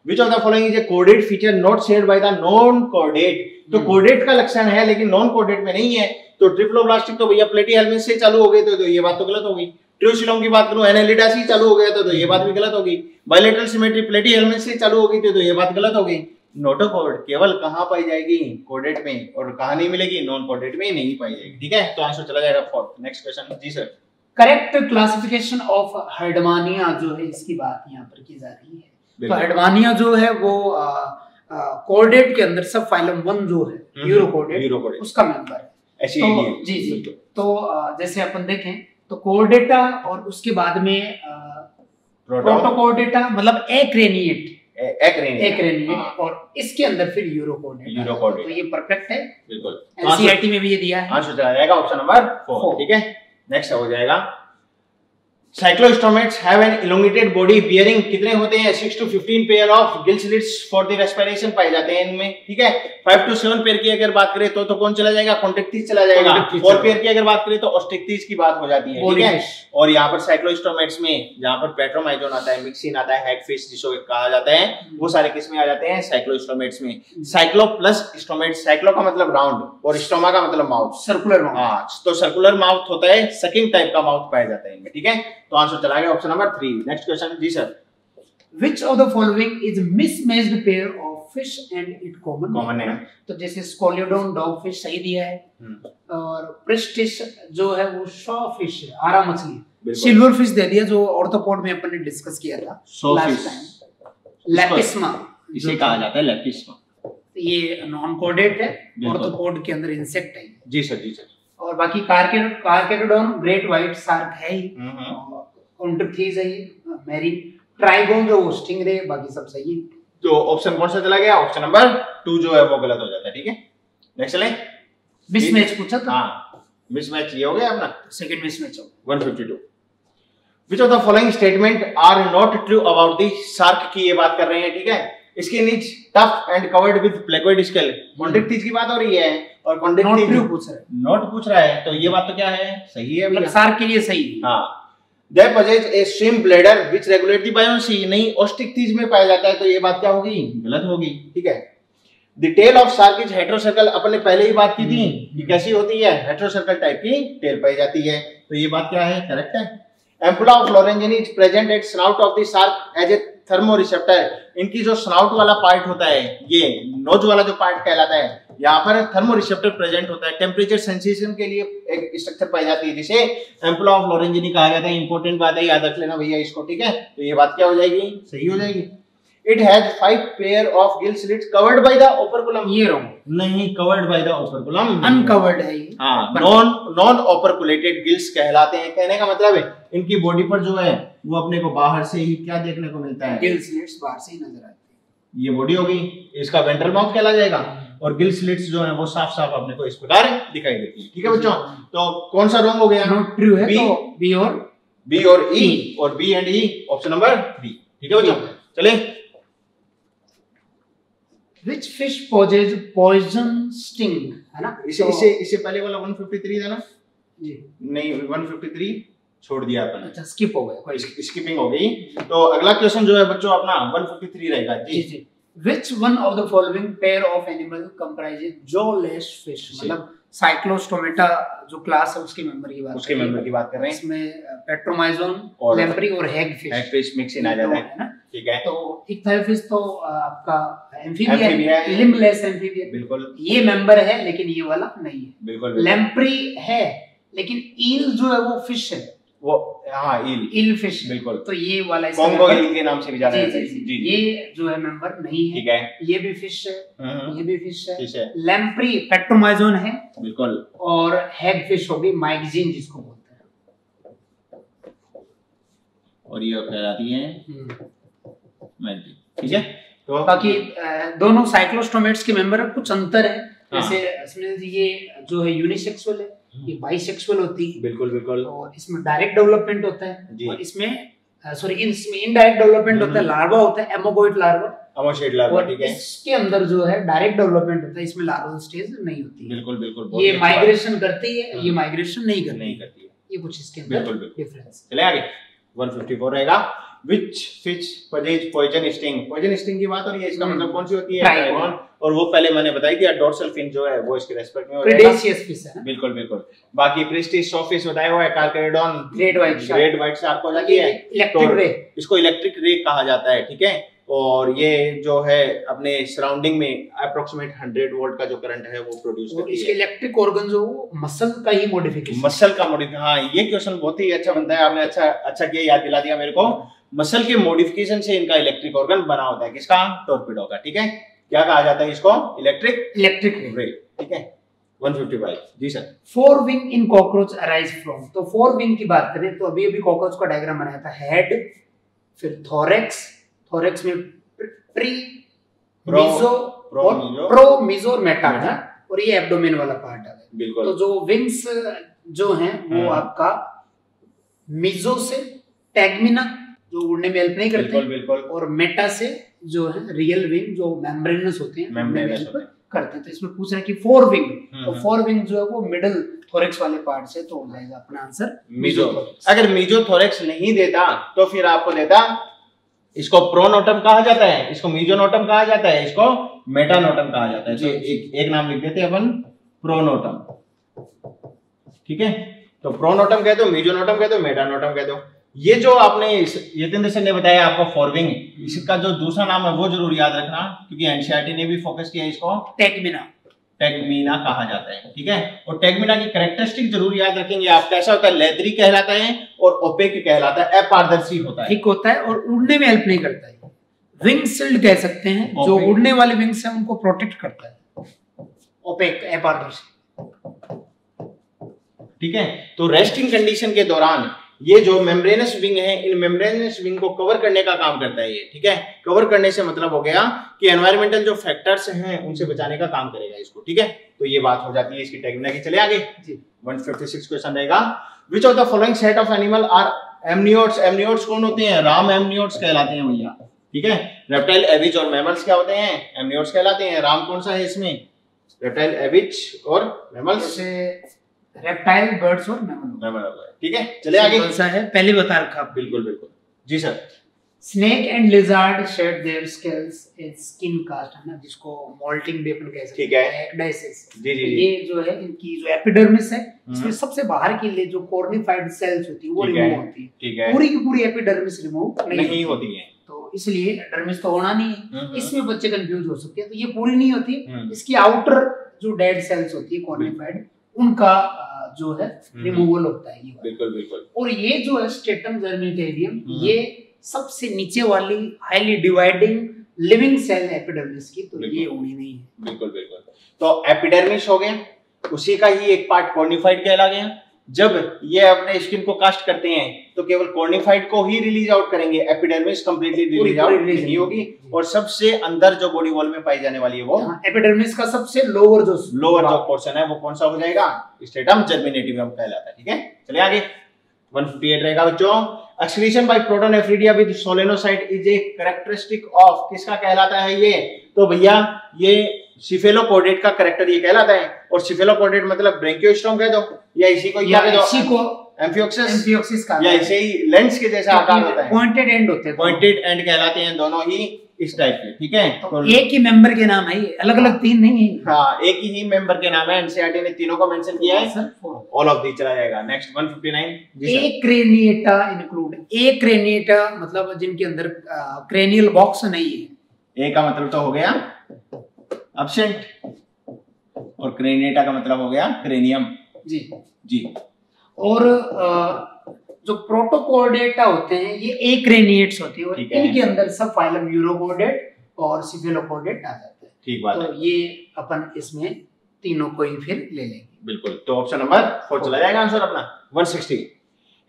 which of the following is a coded feature not shared by the non codate? तो कोडेट का लक्षण है लेकिन नॉन कोडेट में नहीं है। तो ट्रिप्लोब्लास्टिक तो भैया प्लेटीहेल्मिन्थ से चालू हो गई, तो ये बात तो गलत होगी। ट्रियोसिलोम की बात करूं, एनालिडा से चालू हो गया तो ये बात भी गलत होगी। बायलैटरल सिमेट्री प्लेटीहेल्मिन्थ से चालू हो गई तो ये बात गलत होगी। नोटोकोड केवल कहां पाई जाएगी? कोडेट में। और कहां नहीं मिलेगी? नॉन कोडेट में नहीं पाई जाएगी। ठीक है, तो आंसर चला जाएगा 4। नेक्स्ट क्वेश्चन जी sir.
Correct classification of herdmania जो है, इसकी बात यहाँ पर की जा रही है। तो हर्डमानिया जो है वो कोडेट के अंदर सब फाइलम 1 जो है यूरोकोडेट उसका मेंबर है। तो जी जी, तो जैसे अपन देखें तो कोर्डेटा और उसके बाद में प्रोटोकोर्डेटा मतलब एक्रेनिएट और इसके अंदर फिर यूरोकोडेट। तो ये परफेक्ट है,
बिल्कुल।
एनसीईआरटी में भी ये दिया है।
आंसर चला जाएगा ऑप्शन नंबर 4। ठीक है, नेक्स्ट हो जाएगा cyclostomates have an elongated body bearing कितने होते हैं? 6 to 15 pair of gill slits for the respiration पाए जाते हैं इनमें। ठीक है, 5 to 7 पेयर की अगर बात करें तो कौन चला जाएगा? कॉन्ट्रेक्टिस चला जाएगा। 4 पेयर की अगर बात करें तो ऑस्ट्रिक्टिस की बात हो जाती है। ठीक है, और यहाँ पर साइक्लोस्टोमेट्स में जहाँ पर पेट्रोमाइजोन आता है, मिक्सिन आता है, हैगफिश जिसको कहा जाता है, वो सारे किसमें आ जाते हैं? साइक्लोस्टोमेट्स में। साइक्लो प्लस स्टोमेट्स, साइक्लो का मतलब राउंड और स्टोमा का मतलब माउथ, सर्कुलर माउथ। हाँ, तो सर्कुलर माउथ होता है, सकिंग टाइप का माउथ पाया जाता है इनमें। ठीक है, तो आंसर चला गया ऑप्शन नंबर 3। नेक्स्ट क्वेश्चन जी sir.
Which of the following is mismatched pair of fish and its common name? तो जैसे स्कोलियोडोन डॉगफिश सही दिया है, और प्रिस्टिस जो है वो शॉ फिश है, आरा मछली। सिल्वर फिश दे दिया जो ऑर्थोपोड में अपन ने डिस्कस किया था लास्ट टाइम। लेपिस्मा
इसे कहा जाता है, लेपिस्मा।
ये नॉन कोडेट है, ऑर्थोपोड के अंदर इंसेक्ट है।
जी सर, जी सर।
और बाकी कार्केडोन ग्रेट व्हाइट शार्क है ही, कॉन्ट्रिथीज है ये, मैरीन ट्राइगोन जो स्टिंगरे, बाकी सब सही है।
तो ऑप्शन कौन सा चला गया? ऑप्शन नंबर 2 जो है वो गलत हो जाता है। ठीक है, नेक्स्ट चलें।
मिसमैच पूछा था।
हां, मिसमैच ये हो गया अपना
सेकंड मिसमैच हो।
152। Which of the following statement are not true about the shark की ये बात कर रहे हैं। ठीक है, skin is tough and covered with placoid scale. कॉन्ट्रेक्टिस की बात हो रही है और कॉन्ट्रेक्टिस नॉट पूछ रहा है, तो ये बात तो क्या है? सही है भैया,
शार्क के लिए सही है।
हां, they possess a swim bladder which regulate the buoyancy। नहीं, ऑस्ट्रिक्टिस में पाया जाता है, तो ये बात क्या होगी? गलत होगी। ठीक है, the tail of shark is heterocircle, अपन ने पहले ही बात की थी कि कैसी होती है? हेटेरोसर्कल टाइप की टेल पाई जाती है, तो ये बात क्या है? करेक्ट है। Ampulla of Lorenzini is present at snout of the shark as a thermoreceptor. इनकी जो स्नाउट वाला पार्ट होता है, ये नोज वाला जो पार्ट कहलाता है, यहाँ पर थर्मोरिसेप्टर प्रेजेंट होता है। टेम्परेचर सेंसेशन के लिए एक स्ट्रक्चर पाई जाती है जिसे एम्पुला ऑफ लोरेंजिनी कहा जाता है। इंपॉर्टेंट बात है, याद रख लेना भैया इसको। ठीक है, तो ये बात क्या हो जाएगी? सही हो जाएगी। It has 5 pair of gill slits covered by the operculum।
ये रॉन्ग,
नहीं, covered by the operculum,
uncovered है ये।
हाँ, नॉन ओपरकुलेटेड गिल्स कहलाते हैं। कहने का मतलब है इनकी बॉडी पर जो है वो अपने को बाहर से ही क्या देखने को मिलता है?
गिल स्लिट्स बाहर से ही नजर आती है।
ये बॉडी होगी, इसका वेंट्रल माउथ कहला जाएगा, और गिल स्लिट्स जो है वो साफ साफ अपने को इस प्रकार दिखाई देती है। ठीक है बच्चों, तो कौन सा रॉन्ग हो गया?
नॉट ट्रू है, तो बी और ई,
और B and E option number 3। ठीक है बच्चों, चलिए।
Which fish possess poison sting, है ना?
इसे पहले वाला 153 था ना
जी?
नहीं, 153 छोड़ दिया अपन।
अच्छा, स्किप हो गया, कोई
स्किपिंग हो गई। तो अगला क्वेश्चन जो है बच्चों अपना 153 रहेगा जी।
जी। Which one of the following pair of animal comprises jawless fish? मतलब साइक्लोस्टोमेटा जो क्लास है उसके मेंबर की बात कर रहे हैं। इसमें पेट्रोमाइजोन, लैम्प्री और हैगफिश मिक्स इन आ जाता है ना? ठीक है, तो इक्थायोफिश तो आपका एम्फीबिया है, लिम्बलेस एम्फीबिया, बिल्कुल ये मेंबर है, लेकिन ये वाला नहीं है। बिल्कुल, लैम्प्री है, लेकिन ईल जो है वो फिश है, वो हाँ ईल फिश, बिल्कुल। तो ये वाला
कॉन्गो ईल के नाम से भी जाना जाता है।
जी, ये जो है मेंबर नहीं है। ठीक है, ये भी फिश है, ये भी फिश है। लैम्प्री पेट्रोमाइजोन है, बिल्कुल, और हैगफिश होगी माइक्जीन जिसको बोलते हैं।
और ये कहलाती है मेम्ब्रेन, ठीक है। तो
बाकी दोनों साइक्लोस्टोमेट्स के मेंबर में कुछ अंतर है, जैसे इसमें ये जो है यूनिसेक्सुअल है, ये बाइसेक्सुअल होती है।
बिल्कुल बिल्कुल।
और इसमें डायरेक्ट डेवलपमेंट होता है, और इसमें सॉरी इसमें इनडायरेक्ट डेवलपमेंट होता है, लार्वा होता है, एमोगोइड लार्वा,
एमोगोइड लार्वा, ठीक है।
इसके अंदर जो है डायरेक्ट डेवलपमेंट होता है, इसमें लार्वल स्टेज नहीं होती है।
बिल्कुल बिल्कुल।
ये माइग्रेशन करती है, ये माइग्रेशन नहीं करती है। ये कुछ इसके अंदर डिफरेंस।
चले आगे 154 रहेगा, which fish possess poison sting। poison sting की बात हो रही है, इसका मतलब कौन सी होती है? ट्राइगोन। और वो पहले मैंने बताई थी डोर्सल फिन जो है वो इसके रेस्पेक्ट में
प्रेडेशियस फिश है। बिल्कुल
बिल्कुल। बाकी प्रेस्टिज शॉफिश बताया हुआ है, कार्करेडॉन,
ग्रेट व्हाइट
शार्क हो जाती है,
इलेक्ट्रिक रे,
इसको इलेक्ट्रिक रे कहा जाता है, ठीक है। और ये जो है अपने सराउंडिंग में अप्रोक्सीमेट 100 वोल्ट का जो करंट है वो प्रोड्यूस करती है।
इसके इलेक्ट्रिक ऑर्गन जो मसल का ही मॉडिफिकेशन,
मसल का मॉडिफिकेशन। हाँ, ये क्वेश्चन बहुत ही अच्छा बनता है, आपने अच्छा किया याद दिला दिया मेरे को। मसल के मॉडिफिकेशन से इनका इलेक्ट्रिक ऑर्गन बना होता है, किसका? टॉर्पेडो का, ठीक है। क्या कहा जाता है इसको? इलेक्ट्रिक रे, ठीक है। 155 जी sir.
4 wing in cockroach arise from, तो 4 विंग की बात करें तो अभी कॉकरोच का डायग्राम बनाया था, हेड, फिर थोरेक्स में प्री, मीजो, प्रो, मीजो और मेटा था, और ये एब्डोमेन वाला पार्ट है।
बिल्कुल।
तो जो विंग्स जो हैं वो आपका मीजो से टैगमिना जो उड़ने में हेल्प नहीं करते,
बिल्कुल।
और मेटा से जो है रियल विंग जो मेम्ब्रेनस होते हैं, मेम्ब्रेनस करते हैं। तो इसमें पूछ रहे हैं कि 4 विंग, तो 4 विंग जो है वो मिडिल थोरेक्स वाले पार्ट से, तो हो जाएगा अपना आंसर मीजोथोरेक्स।
अगर मीजोथोरेक्स नहीं देता तो फिर आपको देता, इसको प्रोनोटम कहा जाता है, इसको मीजोनोटम कहा जाता है, इसको मेटानोटम कहा जाता है। तो एक नाम लिख देते हैं अपन, प्रोनोटम, ठीक है। तो प्रोनोटम कह दो, मीजोनोटम कह दो, मेटानोटम कह दो। ये जो आपने यतेंद्र सर ने बताया आपको फॉरविंग, इसका जो दूसरा नाम है वो जरूर याद रखना, क्योंकि एनसीईआरटी ने भी फोकस किया इसको, टैगमिना कहा जाता है, ठीक है। और टैगमिना की कैरेक्टरिस्टिक जरूर याद रखेंगे आप, कैसा होता है? लेदरी कहलाता है और ओपेक कहलाता है, अपारदर्शी होता है,
ठीक होता है, और उड़ने में हेल्प नहीं करता है। विंग शील्ड कह सकते हैं, जो उड़ने वाले विंग्स हैं उनको प्रोटेक्ट करता है, ओपेक, अपारदर्शी,
ठीक है। तो रेस्टिंग कंडीशन के दौरान ये जो मेम्ब्रेनस विंग है, इन मेम्ब्रेनस विंग को कवर करने का काम करता है ये, ठीक है। कवर करने से मतलब हो गया कि एनवायरमेंटल जो फैक्टर्स हैं उनसे बचाने का काम करेगा इसको, ठीक है। तो ये बात हो जाती है इसकी टैगमिना की। चले आगे 156 क्वेश्चन रहेगा, which of the following set of animal are amniotes. Amniotes कौन होते हैं? राम एमनियोट्स कहलाते हैं भैया, ठीक है। रेप्टाइल, एविज और मैमल्स क्या होते हैं? एमनियोट्स कहलाते हैं। राम कौन सा है इसमें? रेप्टाइल, एविज और मैमल्स,
रेप्टाइल, बर्ड्स और मैमल,
ठीक है। चले आगे,
कौन सा है पहले बता रखा?
बिल्कुल जी sir.
Snake and lizard shed their scales in skin cast, है ना, जिसको मोल्टिंग भी अपन कह सकते हैं, ठीक है, एक्डाइसिस। जी। ये जो है इनकी जो एपिडर्मिस है, इसमें सबसे बाहर की ले जो कॉर्निफाइड सेल्स होती है वो रिमूव होती है,
ठीक है।
पूरी की पूरी एपिडर्मिस रिमूव नहीं
होती है,
तो इसलिए एपिडर्मिस तो होना नहीं है। इसमें बच्चे कंफ्यूज हो सकते हैं, तो ये पूरी नहीं होती, इसकी आउटर जो डेड सेल्स होती है कॉर्निफाइड, उनका जो है रिमूवल होता है ये। बिल्कुल। और ये जो है स्ट्रेटम जर्मेटेरियम, ये सबसे नीचे वाली highly dividing living cell epidermis की, तो ये होनी नहीं है। बिल्कुल।
तो एपिडर्मिस हो गया, उसी का ही एक पार्ट कॉर्निफाइड कहला गया। जब ये अपने स्किन को कास्ट करते हैं तो केवल कॉर्निफाइड को ही रिलीज आउट करेंगे, एपिडर्मिस कंप्लीटली रिलीज आउट नहीं होगी। और सबसे अंदर जो बॉडी वॉल में पाई जाने वाली है वो
एपिडर्मिस का सबसे लोअर जो
पोर्शन है वो कौन सा हो जाएगा? स्ट्रेटम जर्मिनेटिवम कहलाता है, ठीक है। चलिए आगे 158 रहेगा बच्चों, excretion by protonephridia with solenocyte is a characteristic of, किसका कहलाता है ये? तो भैया ये सिफेलोपोडेट का कैरेक्टर ये कहलाता है। और सिफेलोपोडेट मतलब ब्रैंकियोस्टोम कह दो, या इसी को क्या कह दो? इसी को एम्फियोक्सिस का, या इसे ही लेंस के जैसा आकार होता है,
पॉइंटेड एंड होते हैं,
पॉइंटेड एंड कहलाते हैं दोनों ही इस टाइप के, ठीक है।
तो एक ही मेंबर के नाम है, अलग-अलग तीन नहीं है।
हाँ, एक ही मेंबर के नाम है, एनसीईआरटी ने तीनों को मेंशन किया है, ऑल ऑफ दीस चला जाएगा। नेक्स्ट 159 जी सर। एक
क्रेनिएटा इंक्लूड, एक क्रेनिएटा मतलब जिनके अंदर क्रेनियल बॉक्स नहीं है।
ए का मतलब तो हो गया एब्सेंट, और क्रेनिएटा का मतलब हो गया क्रेनियम। जी। और
जो प्रोटोकोर्डेटा होते हैं ये एक्रेनिएट्स होती है, और इनके अंदर सब फाइलम यूरोकोर्डेट और सिफेलोकोर्डेट आ जाते हैं।
ठीक बात है।
तो ये अपन इसमें तीनों को ही फिर ले लेंगे।
बिल्कुल। तो ऑप्शन नंबर 4 चला जाएगा आंसर अपना 160।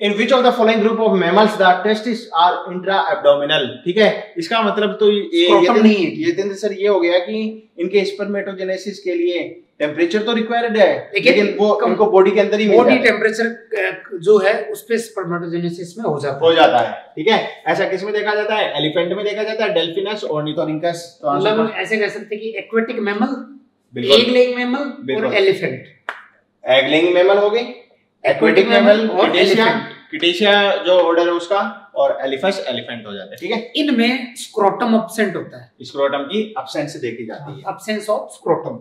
In which of the following group of mammals the testis are intra abdominal. ठीक है, इसका मतलब तो ये दिन सर ये हो गया कि इनके स्पर्मेटोजेनेसिस के लिए टेम्परेचर तो रिक्वायर्ड है, लेकिन वो उनको बॉडी के अंदर ही
बॉडी टेम्परेचर जो है उस पे स्पर्मेटोजेनेसिस में हो जाता है।
ठीक है, ऐसा किस में देखा जाता है? एलिफेंट में देखा जाता है, डेल्फिनस, ऑर्निथोरिंकस।
तो मतलब ऐसे कह सकते हैं कि aquatic mammal, egg laying mammal और एलिफेंट।
एग लेइंग मैमल हो गई, एक्वेटिक मैमल और क्रिटेशिया जो ऑर्डर है उसका, और एलिफस एलिफेंट हो जाता है। ठीक है,
इनमें स्क्रोटम एब्सेंट होता है।
स्क्रोटम की एब्सेंस देखी जाती है,
एब्सेंस ऑफ स्क्रोटम,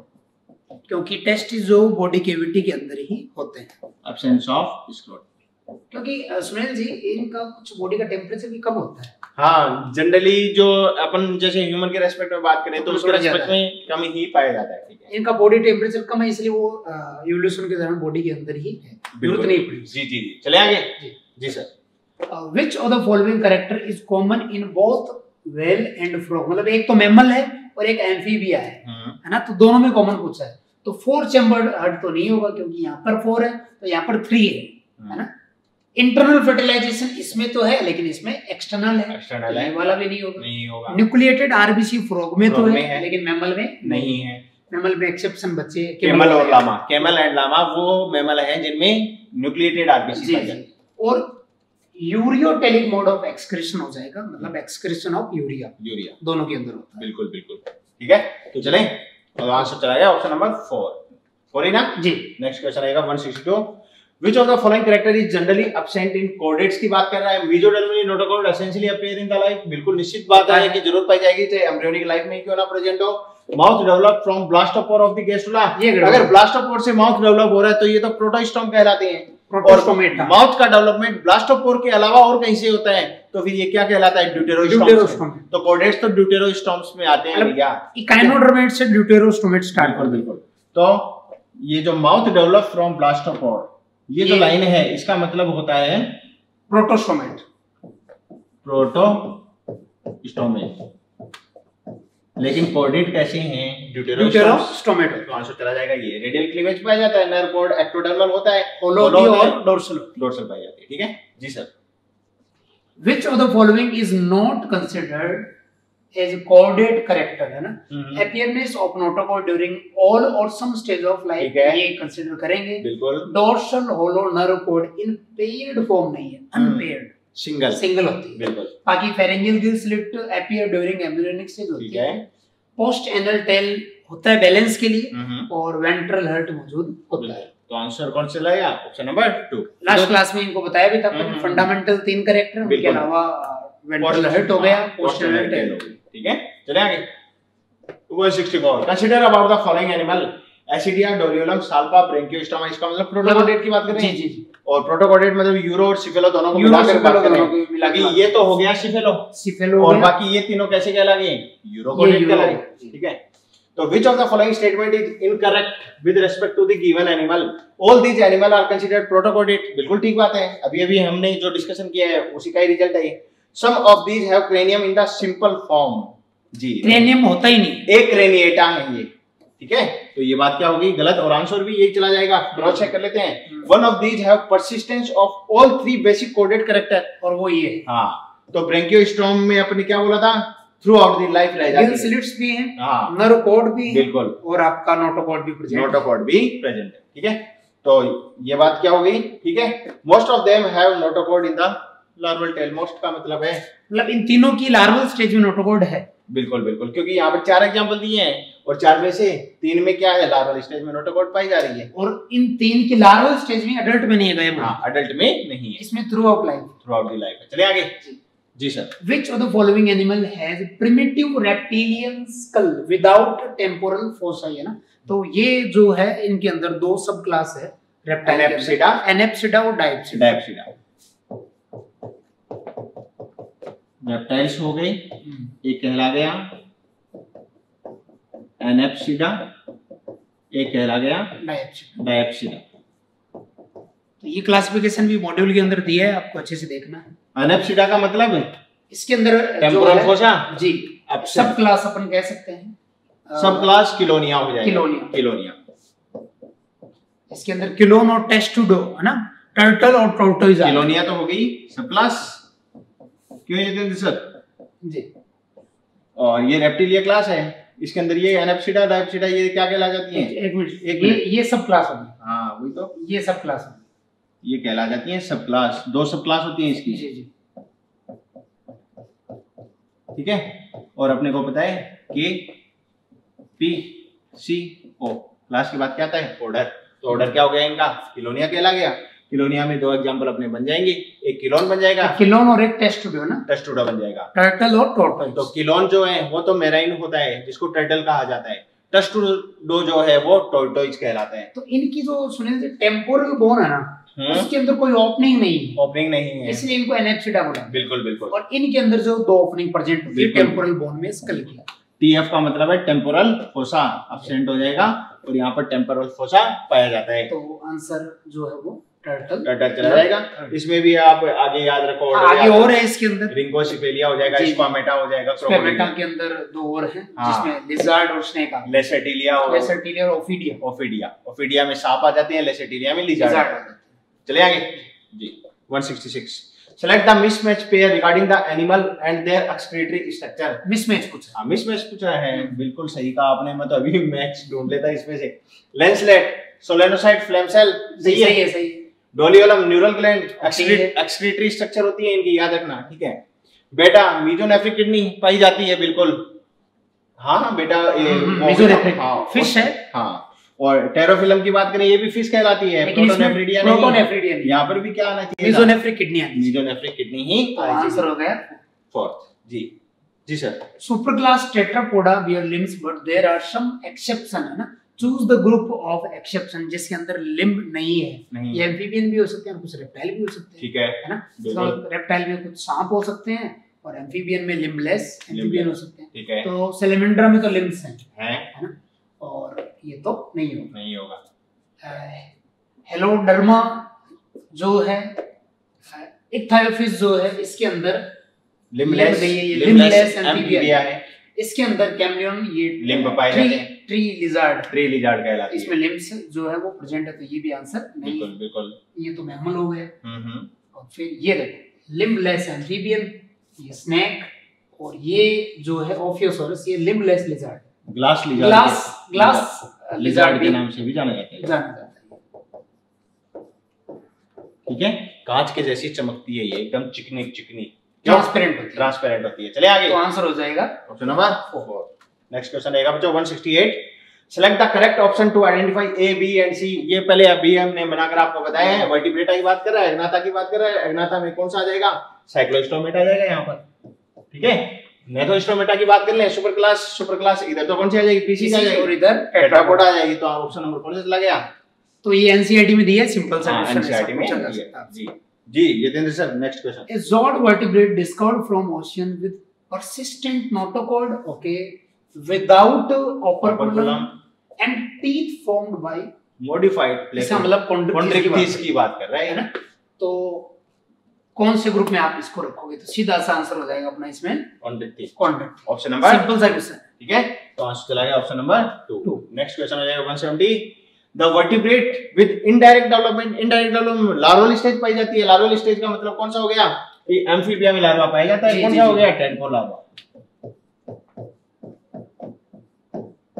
क्योंकि टेस्टिस जो बॉडी कैविटी के अंदर ही होते हैं।
एब्सेंस ऑफ स्क्रोटम,
क्योंकि सुनील जी इनका कुछ बॉडी का टेम्परेचर भी कम होता है।
हाँ, जनरली जो अपन जैसे ह्यूमन के रेस्पेक्ट में बात करें तो उसके रेस्पेक्ट में कम ही पाया जाता है। ठीक है,
इनका बॉडी टेम्परेचर कम है, इसलिए वो इवोल्यूशन के दौरान बॉडी के अंदर ही है, जरूरत नहीं पड़ी।
जी जी जी, चले आगे। जी sir.
Which of the following character is common in both whale and frog? मतलब एक तो मैमल है और एक एम्फीबिया है ना, तो दोनों में कॉमन पूछा है। तो 4 चैम्बर्ड हार्ट तो नहीं होगा, क्योंकि यहाँ पर 4 है तो यहाँ पर 3 है ना। इंटरनल फर्टिलाइजेशन इसमें तो है, लेकिन इसमें एक्सटर्नल है, वाला भी नहीं होगा। न्यूक्लिएटेड आरबीसी फ्रॉग में तो है, लेकिन मैमल में नहीं है। मैमल में एक्सेप्शन बचे
कैमल और लामा। कैमल एंड लामा वो मैमल हैं जिनमें न्यूक्लिएटेड आरबीसी पाई जाती है।
और यूरियोटेलिक मोड ऑफ एक्सक्रीशन हो जाएगा, मतलब एक्सक्रीशन ऑफ यूरिया दोनों के अंदर होता है।
बिल्कुल बिल्कुल, ठीक है। तो चलें, और आंसर चला गया ऑप्शन नंबर 4 ही ना जी। नेक्स्ट क्वेश्चन आएगा 162। Which of the following character is generally absent in chordates की बात कर रहा है। Mesodermally notochord essentially appear in the life, बिल्कुल निश्चित बात है कि जरूरत पाई जाएगी, चाहे एम्ब्रियोनिक लाइफ में क्यों ना प्रेजेंट हो। Mouth develop from blastopore of the gastrula. अगर ब्लास्टोपोर से माउथ डेवलप हो रहा है तो ये तो प्रोटोस्टोम कहलाते हैं। प्रोटोस्टोमेटा। माउथ का डेवलपमेंट ब्लास्टोपोर के अलावा और कहीं से होता है, तो फिर ये क्या कहलाता है? ड्यूटेरोस्टोम। तो कॉर्डेट्स तो ड्यूटेरोस्टोम्स में आते हैं भैया।
इकाइनोडर्मेट से ड्यूटेरोस्टोमेट स्टार्ट कर।
बिल्कुल। तो ये जो माउथ डेवलप फ्रॉम ब्लास्टोपोर, ये जो लाइन है इसका मतलब होता है
प्रोटोस्टोमेट।
प्रोटोस्टोमेट। लेकिन कॉर्डेट कैसे हैं?
ड्यूटेरोस्टोमेट।
तो आंसर चला जाएगा ये। रेडियल क्लीवेज पाया जाता है, नर्व कॉर्ड एक्टोडर्मल होता है,
होलोगी और डोर्सल
पाई जाती है। ठीक है जी sir.
Which of the following is not considered as a chordate character, है ना? Appearance of notochord during all or some stage of life, ये कंसीडर करेंगे।
बिल्कुल।
डोर्सल होलो नर्व कॉर्ड इन पेयर्ड फॉर्म नहीं है, अनपेयर्ड, सिंगल होती है।
बिल्कुल।
बाकी pharyngeal Gill slit appear during embryonic stage होती है। पोस्ट एनल टेल होता है बैलेंस के लिए, और वेंट्रल हर्ट मौजूद होता है।
तो आंसर कौन सा लाया? Option number 2।
लास्ट क्लास में इनको बताया भी था फंडामेंटल 3 कैरेक्टर, उनके अलावा वेंट्रल हर्ट हो गया, पोस्ट एनल टेल हो गया। ठीक है, चले आगे। 164। Consider about the following animal. Ascidia, Doliolum, Salpa, Branchiostoma. इसका मतलब प्रोटोकॉर्डेट की बात कर रहे हैं। जी जी। और प्रोटोकॉर्डेट मतलब यूरो और सिफेलो दोनों को मिलाकर बात कर रहे हैं। ये तो हो गया सिफेलो, और बाकी ये तीनों कैसे कहलाएंगे? यूरोकॉर्डेट कहलाएंगे। ठीक है। तो which of the following statement is incorrect with respect to the given animal? All these animal are considered protochordate। बिल्कुल ठीक बात है, अभी हमने जो डिस्कशन किया है उसी का ही रिजल्ट है। Some of these have cranium in the simple form। जी, cranium होता ही नहीं,
एक क्रेनिएटा है ये। ठीक है, तो ये बात क्या होगी? गलत, और आंसर भी यही चला जाएगा। क्रॉस चेक कर लेते हैं। One of these have persistence of all 3 basic chordate character, और वो ये। हाँ, तो ब्रेंकियोस्टोम में अपने क्या बोला था? थ्रू आउट द लाइफ रह जाती है।
स्लिट्स भी हैं, नर्व कॉर्ड भी,
बिल्कुल,
और आपका नोटोकॉर्ड भी
प्रेजेंट है। ठीक है, तो ये बात क्या हो गई? ठीक है, most of them have notochord in the larval tail. Most का मतलब है,
मतलब इन तीनों की लार्वल स्टेज में नोटोकॉर्ड है।
बिल्कुल बिल्कुल, क्योंकि यहाँ पर 4 एग्जांपल दिए हैं, और 4 में से 3 में क्या है? लार्वल स्टेज में नोटोकॉर्ड पाई जा रही है,
और इन 3 की लार्वल स्टेज में, अडल्ट में नहीं है।
हाँ, अडल्ट में नहीं है,
इसमें थ्रू आउट द लाइफ है।
चलिए आगे जी sir.
Which of the following animal has primitive reptilian skull without temporal fossa, है ना? तो ये जो है इनके अंदर 2 सब क्लास है रेप्टाइल, एनेप्सिडा और डायप्सिडा।
रेप्टाइल्स हो गए, एक कहला गया एनेप्सिडा, एक कहला गया डायप्सिडा।
तो ये क्लासिफिकेशन भी मॉड्यूल के अंदर दिया है, आपको अच्छे से देखना है।
एनेप्सिडा का मतलब
इसके अंदर
टेम्पोरल फोसा
जी, अब सब क्लास अपन कह सकते हैं।
सब क्लास किलोनिया हो जाएगा।
किलोनिया। इसके अंदर किलोन और टेस्टुडो, है ना? टर्टल और टोर्टोइज।
किलोनिया तो हो गई सब क्लास, क्यों ये सर
जी।
और ये रेप्टिलिया क्लास है, इसके अंदर ये एनाप्सिडा डायप्सिडा ये क्या कहला जाती है?
एक मिनट, ये सब क्लास होगी।
हाँ वही तो,
ये सब क्लास होगी,
ये कहला जाती है सब क्लास। 2 सब क्लास होती है इसकी।
जी जी।
ठीक है, और अपने को पता है के पी सी ओ, क्लास के बाद क्या आता है? ऑर्डर। तो ऑर्डर क्या हो गया इनका? किलोनिया कहला गया। किलोनिया में 2 एग्जांपल अपने बन जाएंगे, एक किलोन बन जाएगा,
किलोन और एक टेस्टुडो ना,
टेस्टुडा बन जाएगा।
टर्टल और टोर्टोइज।
तो किलोन जो है वो तो मेराइन होता है जिसको टर्टल कहा जाता है, टेस्टुडो जो है वो टोर्टोइज कहलाता है।
तो इनकी जो सुनिए टेम्पोरल बोन है ना, उसके अंदर कोई ओपनिंग नहीं है,
ओपनिंग नहीं है,
इसलिए इनको एनेप्सिडा बोला।
बिल्कुल बिल्कुल।
और इनके अंदर जो 2 ओपनिंग प्रेजेंट होती है टेम्पोरल बोन में, स्कल की।
टीएफ का मतलब है टेम्पोरल फोसा, एब्सेंट हो जाएगा और यहाँ पर टेम्पोरल फोसा पाया जाता है।
तो आंसर जो है वो टर्टल
चला जाएगा। इसमें भी आप आगे याद रखो,
आगे और है इसके अंदर,
रिंकोसिफेलिया हो जाएगा, स्क्वामेटा हो जाएगा,
स्क्वामेटा के अंदर 2 और हैं जिसमें लिजार्ड और स्नेक आ,
लेसेटिलिया और
ओफिडिया।
ओफिडिया में सांप आ जाते हैं, लेसेटिलिया में लिजार्ड आ जाते हैं। चले आगे जी। 166 select the mismatch pair regarding the animal and their excretory structure.
Mismatch पूछा,
मिसमैच पूछा है, बिल्कुल सही कहा आपने। मैं तो अभी मैच ढूंढ लेता इसमें से। लेंसलेट, सोलेनोसाइट, फ्लेम सेल, सही है। Doliolum, neural gland, excretory structure होती है इनकी, याद रखना, ठीक है। बेटा, मीजोनेफ्रिक किडनी पाई जाती है, बिल्कुल हाँ बेटा,
मीजोनेफ्रिक फिश है।
हाँ, और टेरोफिलम की बात करें ये भी फिश कहलाती है, प्रोटोनेफ्रिडिया नहीं। यहाँ पर भी क्या आना चाहिए?
Mesonephric kidney.
मीजोनेफ्रिक किडनी ही
आंसर हो गया
4th। जी जी sir.
Super class tetrapoda bear limbs but there are some exception, है ना। Choose the group of exception जिसके अंदर लिम्ब नहीं है। ये एम्फीबियन भी हो सकते हैं, कुछ रेप्टाइल भी हो सकते हैं,
ठीक है
ना। रेप्टाइल में कुछ सांप हो सकते हैं और एम्फीबियन में लिम्बलेस एम्फीबियन हो सकते हैं,
ठीक है।
तो सैलेमेंड्रा में तो लिम्ब्स हैं,
है
ना, और ये तो नहीं
होगा।
हेलोडर्मा जो है, इक्थायोफिस जो है, इसके अंदर लिम्बलेस एम्फीबिया है। इसके अंदर कैमलियन, ये
लिम्ब पाए जाते हैं।
ट्री लिजार्ड
कहलाती है,
इसमें लिम्ब्स जो है वो प्रेजेंट है, तो ये भी आंसर नहीं।
बिल्कुल।
ये तो मैमल हो गए। और फिर ये देखो, लिम्बलेस एम्फीबियन, ये स्नेक, और ये जो है ओफियोसोरस, ये लिम्बलेस लिजार्ड, ग्लास
लिजार्ड के नाम से भी जाना जाता है, ठीक है। कांच के जैसी चमकती है ये, एकदम चिकनी ट्रांसपेरेंट होती है। चले आगे,
तो आंसर हो जाएगा
ऑप्शन नंबर 4। नेक्स्ट क्वेश्चन रहेगा बच्चों 168। Select the correct option to identify A, B and C. ये पहले अभी हमने बनाकर आपको बताया है। वर्टिब्रेटा की बात कर रहा है, एग्नाथा की बात कर रहा है। एग्नाथा में कौन सा आ जाएगा? साइक्लोस्टोमेटा आ जाएगा यहाँ पर, ठीक है। नेथोस्टोमेटा की बात कर ले, सुपर क्लास इधर तो कौन सी आ जाएगी? पीसी आ जाएगी, और इधर टेट्रापोडा आ जाएगी। तो ऑप्शन नंबर कौन सा चला गया?
तो ये एनसीईआरटी में दिया है, सिंपल सा क्वेश्चन
एनसीईआरटी में जी जी। Yatendra sir next question.
A zooid vertebrate discovered from ocean with persistent notochord, okay, without operculum and teeth formed by
modified
इसका मतलब
chondrichthyes की बात कर रहे हैं ना।
तो कौन से ग्रुप में आप इसको रखोगे? तो सीधा सा आंसर हो जाएगा अपना इसमें
chondrichthyes,
ऑप्शन नंबर, सिंपल सा क्वेश्चन,
ठीक है। तो आंसर चला गया ऑप्शन नंबर 2। नेक्स्ट क्वेश्चन हो जाएगा 170। The vertebrate with indirect development larval stage पाई जाती है। लार्वल स्टेज का मतलब कौन सा हो गया? ये एम्फीबिया में लार्वा पाया जाता है। कौन सा हो गया?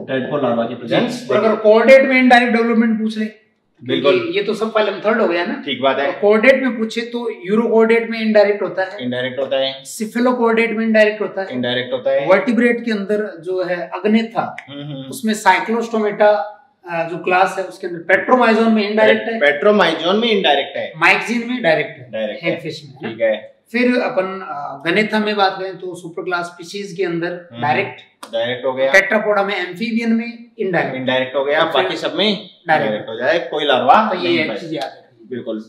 टेडपोल लार्वा की प्रेजेंस।
अगर कोऑर्डिनेट में इनडायरेक्ट डेवलपमेंट पूछ ले,
बिल्कुल,
ये तो सब फाइलम थर्ड हो गया ना,
ठीक बात है।
कोऑर्डिनेट में पूछे तो यूरो कोऑर्डिनेट में इनडायरेक्ट होता है, सिफेलो कोऑर्डिनेट में इनडायरेक्ट होता है, वर्टिब्रेट के अंदर जो है अग्नेथा, उसमें साइक्लोस्टोमेटा जो क्लास है उसके अंदर, पेट्रोमाइजोन में इनडायरेक्ट है, माइक्सिन में डायरेक्ट है, हेगफिश में, ठीक है। फिर अपन गनेथा में बात करें तो सुपर क्लास स्पीशीज के अंदर डायरेक्ट हो गया, टेट्रापोडा में, एम्फीबियन में इनडायरेक्ट हो गया, बाकी सब में डायरेक्ट हो जाए कोई लार्वा। तो ये एक चीज याद रखिए, बिल्कुल।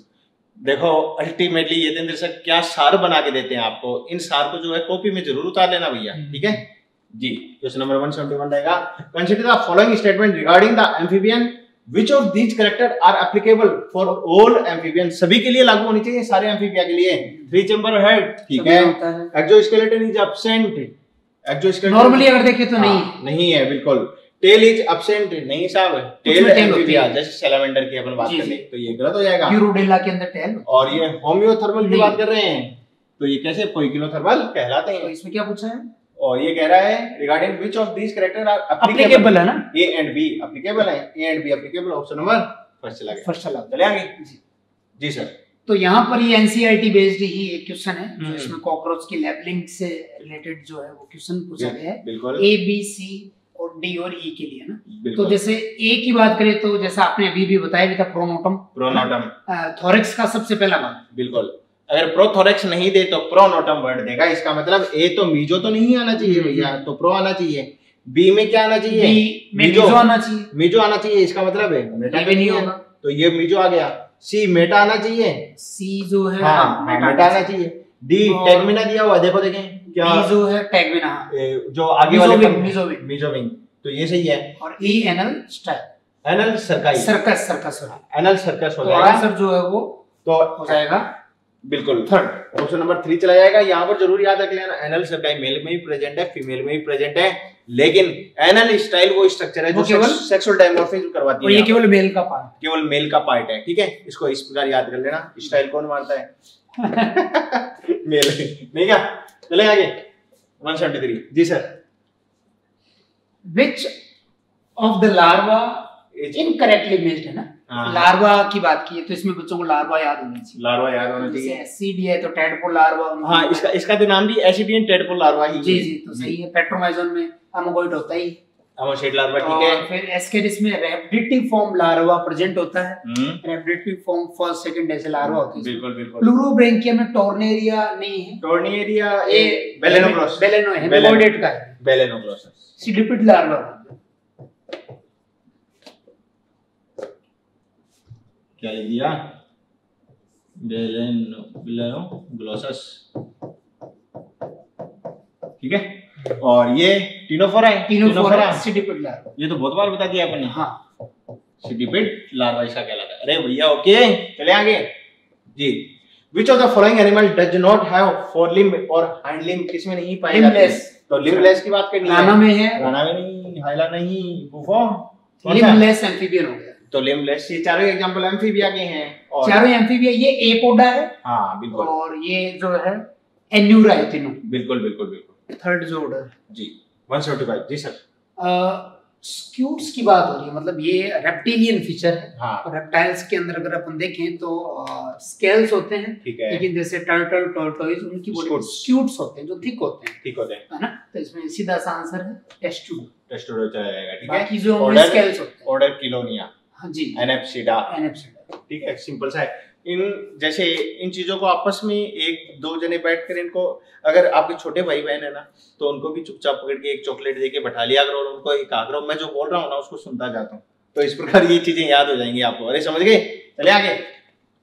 देखो अल्टीमेटली यतेंद्र सर क्या सार बना के देते हैं आपको, इन सार को जो है कॉपी में जरूर उतार लेना भैया, ठीक है जी। क्वेश्चन नंबर 171 रहेगा। Consider the following statement regarding the amphibian, which of these character are applicable for all amphibian. सभी के लिए लागू होनी चाहिए, सारे एम्फीबिया के लिए। 3 चैम्बर हेड, ठीक है। Exoskeleton is absent, exoskeleton normally अगर देखें तो नहीं
है, बिल्कुल। टेल इज एब्सेंट नहीं साहब, टेल
उसमें tail
एम्फीबिया
होती है।
जैसे सैलामेंडर की अपन बात
जी,
कर
जी।
रहे हैं, तो ये गलत हो जाएगा।
यूरोडेला के अंदर टेल।
और ये होम्योथर्मल की
नहीं।
बात कर रहे हैं, तो ये कैसे पोइकिलोथर्मल कहलाते
तो
हैं।
इसमें क्या पूछा है?
और ये कह रहा है regarding which of these character are
applicable है ना,
ए एंड बी एप्लीकेबल है, A and B applicable, option number first चला गया।
फर्स्ट चला।
चले आगे जी सर।
तो यहाँ पर ये एनसीईआरटी बेस्ड ही एक क्वेश्चन है जो
हम्म।
इसमें कॉकरोच की लेबलिंग से रिलेटेड जो है वो क्वेश्चन पूछा गया है,
बिल्कुल
ए बी सी और डी और ई के लिए ना। तो
बिल्कुल।
जैसे ए की बात करें तो जैसा आपने अभी भी बताया भी था, प्रोनोटम,
प्रोनोटम,
थोरेक्स का सबसे पहला भाग।
बिल्कुल। अगर प्रोथोरेक्स नहीं दे तो प्रोनोटम वर्ड देगा, इसका मतलब ए तो मीजो तो नहीं आना चाहिए भैया, तो प्रो आना चाहिए। बी में क्या आना चाहिए?
बी में मीजो आना चाहिए,
मीजो आना चाहिए, इसका मतलब है मेटा
भी नहीं होगा,
तो ये मीजो आ गया। सी मेटा आना चाहिए,
सी जो है
हाँ मेटा आना चाहिए। डी टैगमिना दिया हुआ, देखो देखें क्या,
डी जो है टैगमिना,
जो आगे वाले
मीजोविंग,
मीजोविंग, तो ये सही है।
और E anal style,
anal cerci,
circus circus
anal circus हो
तो
जाएगा।
आंसर जो है वो
तो
हो जाएगा
बिल्कुल
थर्ड,
ऑप्शन नंबर 3 चला जाएगा। यहाँ पर जरूर याद रख लेना, एनल सर्काई मेल में ही प्रेजेंट है, फीमेल में ही प्रेजेंट है, लेकिन एनल स्टाइल वो स्ट्रक्चर है जो
केवल
सेक्सुअल डायमॉर्फिज्म करवाती
और
है,
ये केवल मेल का पार्ट,
केवल मेल का पार्ट है। ठीक है, इसको इस प्रकार याद कर लेना। स्टाइल कौन मारता है? मेल नहीं क्या? चले आगे 173 जी sir.
Which of the larva incorrectly milled है ना,
हाँ।
लार्वा की बात की है तो इसमें बच्चों को लार्वा याद होना चाहिए।
लार्वा याद होना
जैसे
चाहिए।
एसिड है तो टैडपोल लार्वा,
हाँ, इसका तो नाम भी एसिडियन टेडपोल लार्वा ही
जी जी तो सही है। पेट्रोमाइजोन में अमोगोइड होता ही,
अमोसेट लार्वा, ठीक है।
और फिर एस्केरिस में रैपिडेटिव फॉर्म लार्वा प्रेजेंट होता है,
हम्म,
रैपिडेटिव फॉर्म फर्स्ट सेकंड ऐसे लार्वा होते हैं।
बिल्कुल बिल्कुल।
प्लूरोब्रेंकिया में टॉर्नेरिया नहीं है,
टॉर्निएरिया
ये
बेलेनोग्लोस,
बेलेनो है, हेमोइडेट का है,
बेलेनोग्लोसस।
सिडिपिड लार्वा।
क्या लिख दिया? बेलेनोग्लोसस, ठीक है। और ये टिनोफोरा है,
टिनोफोरा सिडिपिड लार्वा,
ये तो बहुत बार बता दिया अपन ने।
हाँ
सिडिपिड लार्वा इसका कहलाता है। अरे भैया ओके, चले आगे जी। Which of the following animal does not have forelimb और hind limb, किसमें नहीं पाए जाते?
Limbless।
तो limbless की बात करनी है।
राना में है,
राना में नहीं, हाइला नहीं, बुफो
लिम्बलेस एम्फीबियन हो गया।
तो लिम्बलेस, ये चारों एग्जांपल एम्फीबिया के हैं। और
चारों एम्फीबिया, ये एपोडा है,
हाँ बिल्कुल
और ये जो है एन्यूरा है तीनों।
बिल्कुल बिल्कुल बिल्कुल
थर्ड जो ऑर्डर
जी 175 जी सर।
स्क्यूट्स की बात हो रही है, मतलब ये रेप्टिलियन फीचर है।
हाँ
और रेप्टाइल्स के अंदर अगर अपन देखें तो स्केल्स होते हैं,
ठीक है,
लेकिन जैसे टर्टल टॉर्टोइज उनकी बॉडी में स्क्यूट्स होते हैं जो थिक होते हैं,
ठीक होते हैं।
है ना। तो इसमें सीधा सा आंसर है टेस्ट्यूड।
टेस्टोडो चला जाएगा, ठीक है।
बाकी जो
Order-
स्केल्स होते हैं,
ऑर्डर किलोनिया,
हाँ जी,
एनेप्सिडा,
एनेप्सिडा।
ठीक है, सिंपल सा है। इन जैसे इन चीजों को आपस में एक दो जने बैठकर इनको, अगर आपके छोटे भाई बहन है ना, तो उनको भी चुपचाप पकड़ के एक चॉकलेट देके बैठा लिया करो और उनको एक करो, मैं जो बोल रहा हूँ ना उसको सुनता जाता हूँ, तो इस प्रकार ये चीजें याद हो जाएंगी आपको। अरे समझ गए? चले आगे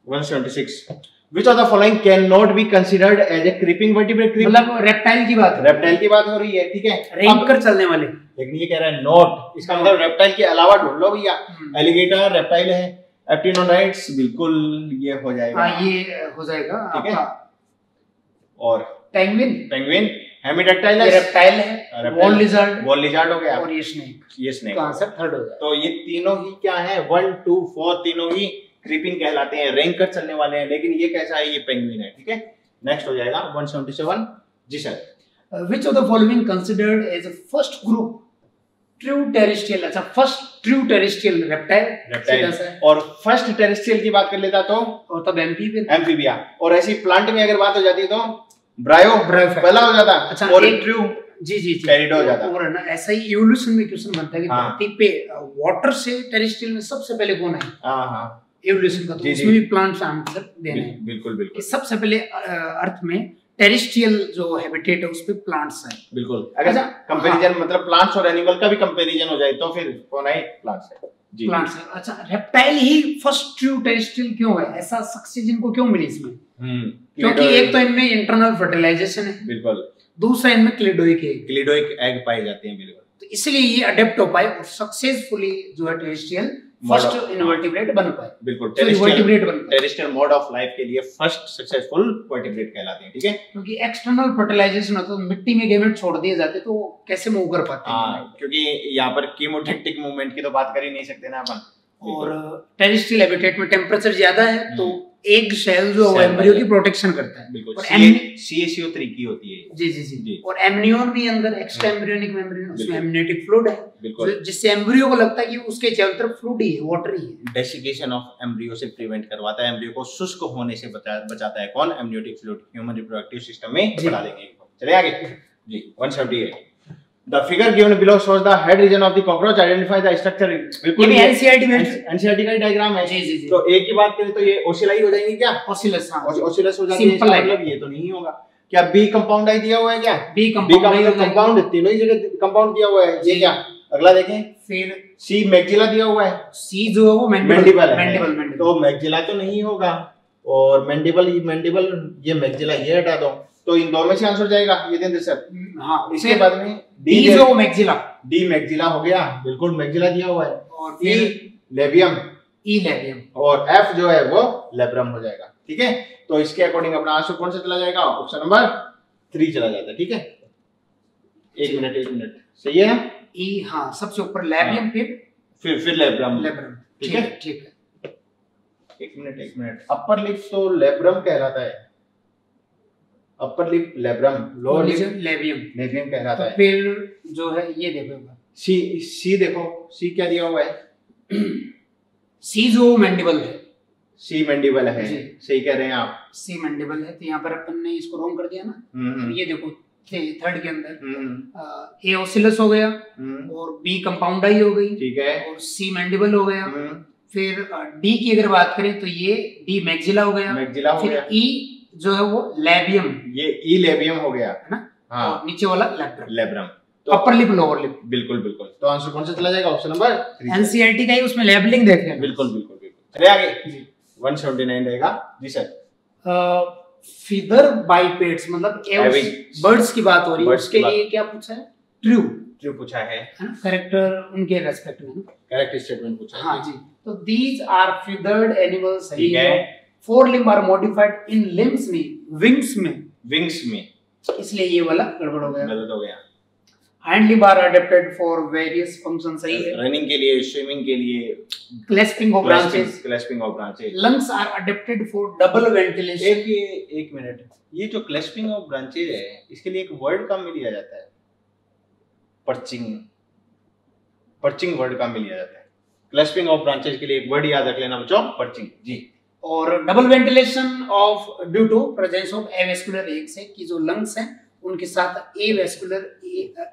176। Which of the following cannot be considered as a creeping vertebrate?
मतलब रेप्टाइल की बात,
रेप्टाइल की बात हो रही है, ठीक है।
रेंग कर चलने वाले,
लेकिन ये कह रहा है नॉट, इसका मतलब रेप्टाइल के अलावा ढूंढ लो भैया। एलिगेटर रेप्टाइल है, एप्टिनोडाइट्स बिल्कुल ये हो जाएगा,
हाँ ये हो जाएगा
ठीक है।
आपका।
और
पेंगुइन,
पेंगुइन, हेमिडेक्टाइलस,
ये रेप्टाइल है, वॉल लिजर्ड,
वॉल लिजार्ड हो गया,
और ये स्नेक।
ये स्नेक।
तो आंसर थर्ड हो जाएगा।
तो ये तीनों ही क्या है, 1 2 4 तीनों ही क्रीपिंग कहलाते हैं, रैंक कर चलने वाले हैं। लेकिन ये कैसा है? ये पेंगुइन है, ठीक है। नेक्स्ट हो जाएगा 177 जी sir.
Which of the following considered as a first group true terrestrial? अच्छा, first true terrestrial reptile,
reptile. और फर्स्ट टेरेस्ट्रियल की बात कर लेता तो
और तब एम्फीबियन,
एम्फीबिया। और ऐसी प्लांट में अगर बात हो जाती तो ब्रायो पहला हो जाता।
अच्छा,
और
एक-
ट्रू
जी जी जी
टेरिडो हो जाता।
और है ना, ऐसा ही इवोल्यूशन में क्वेश्चन बनता है कि
हाँ।
धरती पे वाटर से टेरेस्ट्रियल में सबसे पहले कौन है
हाँ हाँ
इवोल्यूशन का, तो
जी, जी।
उसमें भी प्लांट्स आंसर देना है
बिल्कुल
कि
बिल्कुल
सबसे पहले अर्थ में टेरेस्ट्रियल जो हैबिटेट है उस पे प्लांट्स हैं।
बिल्कुल। अगर
अच्छा,
कंपैरिजन मतलब प्लांट्स और एनिमल का भी कंपैरिजन हो जाए तो फिर कौन है? प्लांट्स है जी।
प्लांट्स है। अच्छा, रेप्टाइल ही फर्स्ट ट्रू टेरेस्ट्रियल क्यों है? ऐसा सक्सेस इनको क्यों मिली इसमें? क्योंकि एक तो इनमें इंटरनल फर्टिलाइजेशन है,
बिल्कुल
दूसरा इनमें क्लिडोइक एग,
क्लिडोइक एग पाए जाते हैं, बिल्कुल।
तो इसलिए ये अडेप्ट हो पाए और सक्सेसफुली जो है टेरेस्ट्रियल फर्स्ट इनवर्टिब्रेट बन पाए,
बिल्कुल
वर्टिब्रेट बन पाए,
टेरेस्ट्रियल मोड ऑफ लाइफ के लिए फर्स्ट सक्सेसफुल वर्टिब्रेट कहलाते हैं, ठीक है।
क्योंकि एक्सटर्नल फर्टिलाइजेशन होता है, मिट्टी में गैमेट छोड़ दिए जाते तो कैसे मूव कर पाते हैं,
क्योंकि यहाँ पर कीमोटैक्टिक मूवमेंट की तो बात कर ही नहीं सकते ना अपन।
और टेरेस्ट्रियल हैबिटेट में टेम्परेचर ज्यादा है तो एग शेल जो एम्ब्रियो की प्रोटेक्शन करता है,
बिल्कुल। और CaCO3 की होती है,
जी जी जी। और एमनियन भी अंदर एक्स्ट्रा एम्ब्रियोनिक मेम्ब्रेन, उसमें एमनियोटिक फ्लूइड है, जिससे एम्ब्रियो को लगता है कि उसके चारों तरफ फ्लूइड ही है, वाटर ही है।
डेसिकेशन ऑफ एम्ब्रियो से प्रिवेंट करवाता है, एम्ब्रियो को शुष्क होने से बचाता है। कौन? Amniotic fluid. Human reproductive system में पढ़ा लेंगे। चले आगे जी। 178 The figure given below shows the head region of the cockroach. Identify the structure. बिल्कुल
ये एनसीईआरटी में
एनसीईआरटी का डायग्राम है।
जी जी जी।
तो एक की बात करें तो ये ओसिलाई हो जाएंगी क्या?
ओसिलस, हाँ
ओसिलस हो जाती है, मतलब ये तो नहीं होगा। क्या बी कंपाउंड आई दिया हुआ है क्या? बी कंपाउंड तीनों ही जगह कंपाउंड दिया हुआ है, ये क्या? अगला देखें, फिर सी मैक्सिला दिया हुआ है, सी जो है वो मैंडिबल है, तो मैक्सिला तो नहीं होगा, और मैंडिबल ये मैक्सिला ये हटा दो, तो इन दोनों में से आंसर जाएगा ये देंगे सर। हाँ, इसके बाद में डी जो मैक्सिला, डी मैक्सिला हो गया, बिल्कुल मैक्सिला दिया हुआ है, और फिर लेबियम, ई लेबियम, और एफ जो है वो लेब्रम हो जाएगा, ठीक है। तो इसके अकॉर्डिंग अपना आंसर कौन सा चला जाएगा? ऑप्शन नंबर 3 चला जाता है, ठीक है। एक मिनट सही है ना? ई, हाँ, सबसे ऊपर लेबियम, फिर लेब्रम, ठीक है ठीक है। एक मिनट अपर लिप तो लेब्रम कहलाता है, upper lip labrum, lower lip labium कहलाता है। फिर जो है ये देखो सी देखो, सी क्या दिया हुआ है? सी जो मैंडिबल है, सी मैंडिबल है, सही कह रहे हैं आप, सी मैंडिबल है। तो यहाँ पर अपन ने इसको रॉन्ग कर दिया ना। ये देखो थर्ड के अंदर ए ओसिलस हो गया, और बी कंपाउंडाई हो गई, ठीक है, और सी मैंडिबल हो गया। फिर डी की अगर बात करें तो ये डी मैक्सिला हो गया, फिर ई जो है वो लेबियम, ये ई लेबियम हो गया है ना, हाँ, और नीचे वाला लेब्रम, तो अपर लिप लोअर लिप, बिल्कुल। तो आंसर कौन सा चला जाएगा? Option number 3। एनसीईआरटी का ही उसमें लेबलिंग देख रहे हैं, बिल्कुल। चलिए आगे जी। 179 रहेगा जी सर। फीदर बाइपेट्स मतलब बर्ड्स की बात हो रही है, उसके लिए क्या पूछा है? ट्रू पूछा है ना, करेक्टर उनके रेस्पेक्ट में, करेक्ट स्टेटमेंट पूछा है, हाँ जी। तो दीज आर फीदर्ड एनिमल्स, सही है। Four limb are modified in limbs में, विंग्स में, इसलिए ये वाला गड़बड़ हो गया, गलत हो गया। Hind limb are adapted for various functions, सही है, रनिंग के लिए, स्विमिंग के लिए, clasping of branches. Lungs are adapted for double ventilation. एक मिनट, ये जो क्लैस्पिंग ऑफ ब्रांचेस है, इसके लिए एक वर्ड काम में लिया जाता है, पर्चिंग वर्ड काम में लिया जाता है। क्लैस्पिंग ऑफ ब्रांचेस के लिए एक वर्ड याद रख लेना बच्चों, पर्चिंग जी। और double ventilation of due to presence of avascular egg से, कि जो लंग्स हैं उनके साथ एवेस्कुलर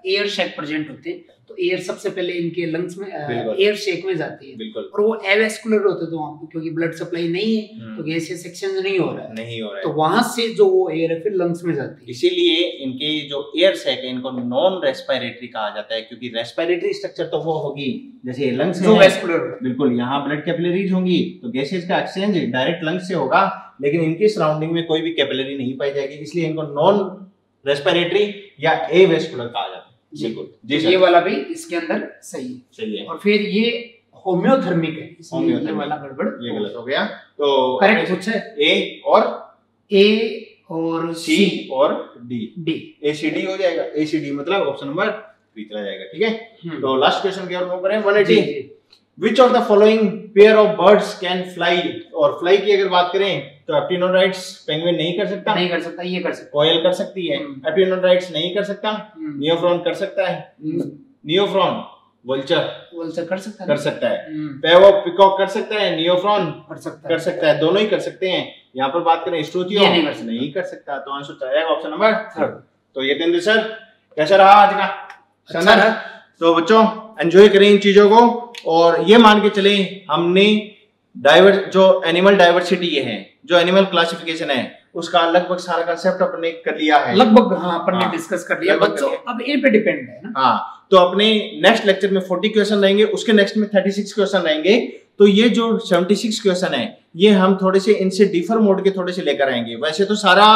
एयर शेक प्रेजेंट होते हैं, तो एयर सबसे पहले इनके लंग्स में एयर शेक में जाती है, और वो एवेस्कुलर होते तो वहां क्योंकि ब्लड सप्लाई नहीं है तो गैसियस एक्सचेंज नहीं हो रहा है, तो वहां से जो वो एयर है फिर लंग्स में जाती है। इसीलिए इनके जो एयर शेक है इनको नॉन रेस्पिरेटरी कहा जाता है, क्योंकि रेस्पिरेटरी स्ट्रक्चर तो वो होगी जैसे लंग्स जो वेस्कुलर, बिल्कुल, यहाँ ब्लड कैपिलरीज होंगी तो गैसेस का एक्सचेंज डायरेक्ट लंग्स से होगा, लेकिन इनकी सराउंडिंग में कोई भी कैपिलरी नहीं पाई जाएगी, इसलिए इनको नॉन रेस्पिरेटरी या एवेस्कुलर कहा जाता है, बिल्कुल जी। ये वाला भी इसके अंदर सही है। और फिर ये होम्योथर्मिक है, इसलिए ये वाला गड़बड़, ये गलत हो गया। तो करेक्ट पूछा है ए और सी और डी, एसीडी हो जाएगा, एसीडी मतलब ऑप्शन नंबर 3 चला जाएगा, ठीक है। तो लास्ट क्वेश्चन की ओर मूव करें। 180 Which of the following pair of birds can fly? और फ्लाई की अगर बात करें तो एप्टिनोडाइट्स पेंगुइन नहीं कर सकता, ये कर सकता, कोयल कर सकती है, एप्टिनोडाइट्स नहीं कर सकता, नियोफ्रॉन कर सकता है, नियोफ्रॉन वल्चर कर सकता है, पेवो पिकॉक कर सकता है, नियोफ्रॉन कर सकता है, दोनों ही कर सकते हैं। यहाँ पर बात करें स्ट्रूथियो नहीं कर सकता, तो आंसर जाएगा ऑप्शन नंबर 3। तो ये दिन सर कैसा रहा आज का? अच्छा रहा। तो बच्चों एंजॉय करें इन चीजों को, और ये मान के चले हमने जो एनिमल डाइवर्सिटी है, जो एनिमल क्लासिफिकेशन है, उसका लगभग सारा कंसेप्ट अपने कर लिया है, लगभग, हाँ, अपन ने डिस्कस कर लिया बच्चों। अब इन पे डिपेंड है ना, हाँ। तो अपने नेक्स्ट लेक्चर में 40 क्वेश्चन रहेंगे, उसके नेक्स्ट में 36 क्वेश्चन रहेंगे, तो तो ये जो 76 क्वेश्चन है ये हम थोड़े से इनसे डिफर मोड के थोड़े से लेकर आएंगे। वैसे तो सारा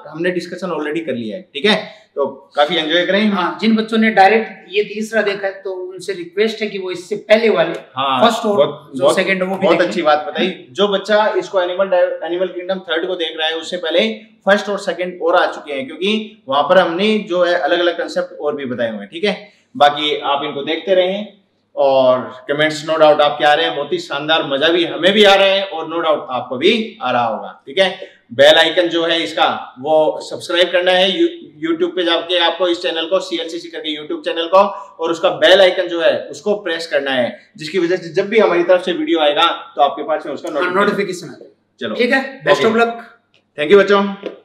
हमने डिस्कशन ऑलरेडी कर लिया है, ठीक है, तो काफी एंजॉय करें।
हाँ, जिन बच्चों ने डायरेक्ट ये तीसरा देखा है तो उनसे रिक्वेस्ट है कि वो इससे पहले वाले फर्स्ट और जो सेकंड वो भी
बहुत अच्छी बात बताई। जो बच्चा इसको एनिमल किंगडम थर्ड को देख रहा है उससे पहले फर्स्ट और सेकंड और आ चुके हैं, क्योंकि वहां पर हमने जो है अलग अलग कंसेप्ट और भी बताए हुए हैं, ठीक है। बाकी आप इनको देखते रहें और कमेंट्स नो डाउट आपके आ रहे हैं, बहुत ही शानदार, मजा भी हमें भी आ रहा है और नो डाउट आपको भी आ रहा होगा, ठीक है। बेल आइकन जो है इसका वो सब्सक्राइब करना है यूट्यूब पे जाके आपको इस चैनल को CLCC करके यूट्यूब चैनल को, और उसका बेल आइकन जो है उसको प्रेस करना है, जिसकी वजह से जब भी हमारी तरफ से वीडियो आएगा तो आपके पास में उसका नोटिफिकेशन
नोटिफिकेशन आ जाए।
चलो
ठीक है, best of luck,
thank you बच्चों।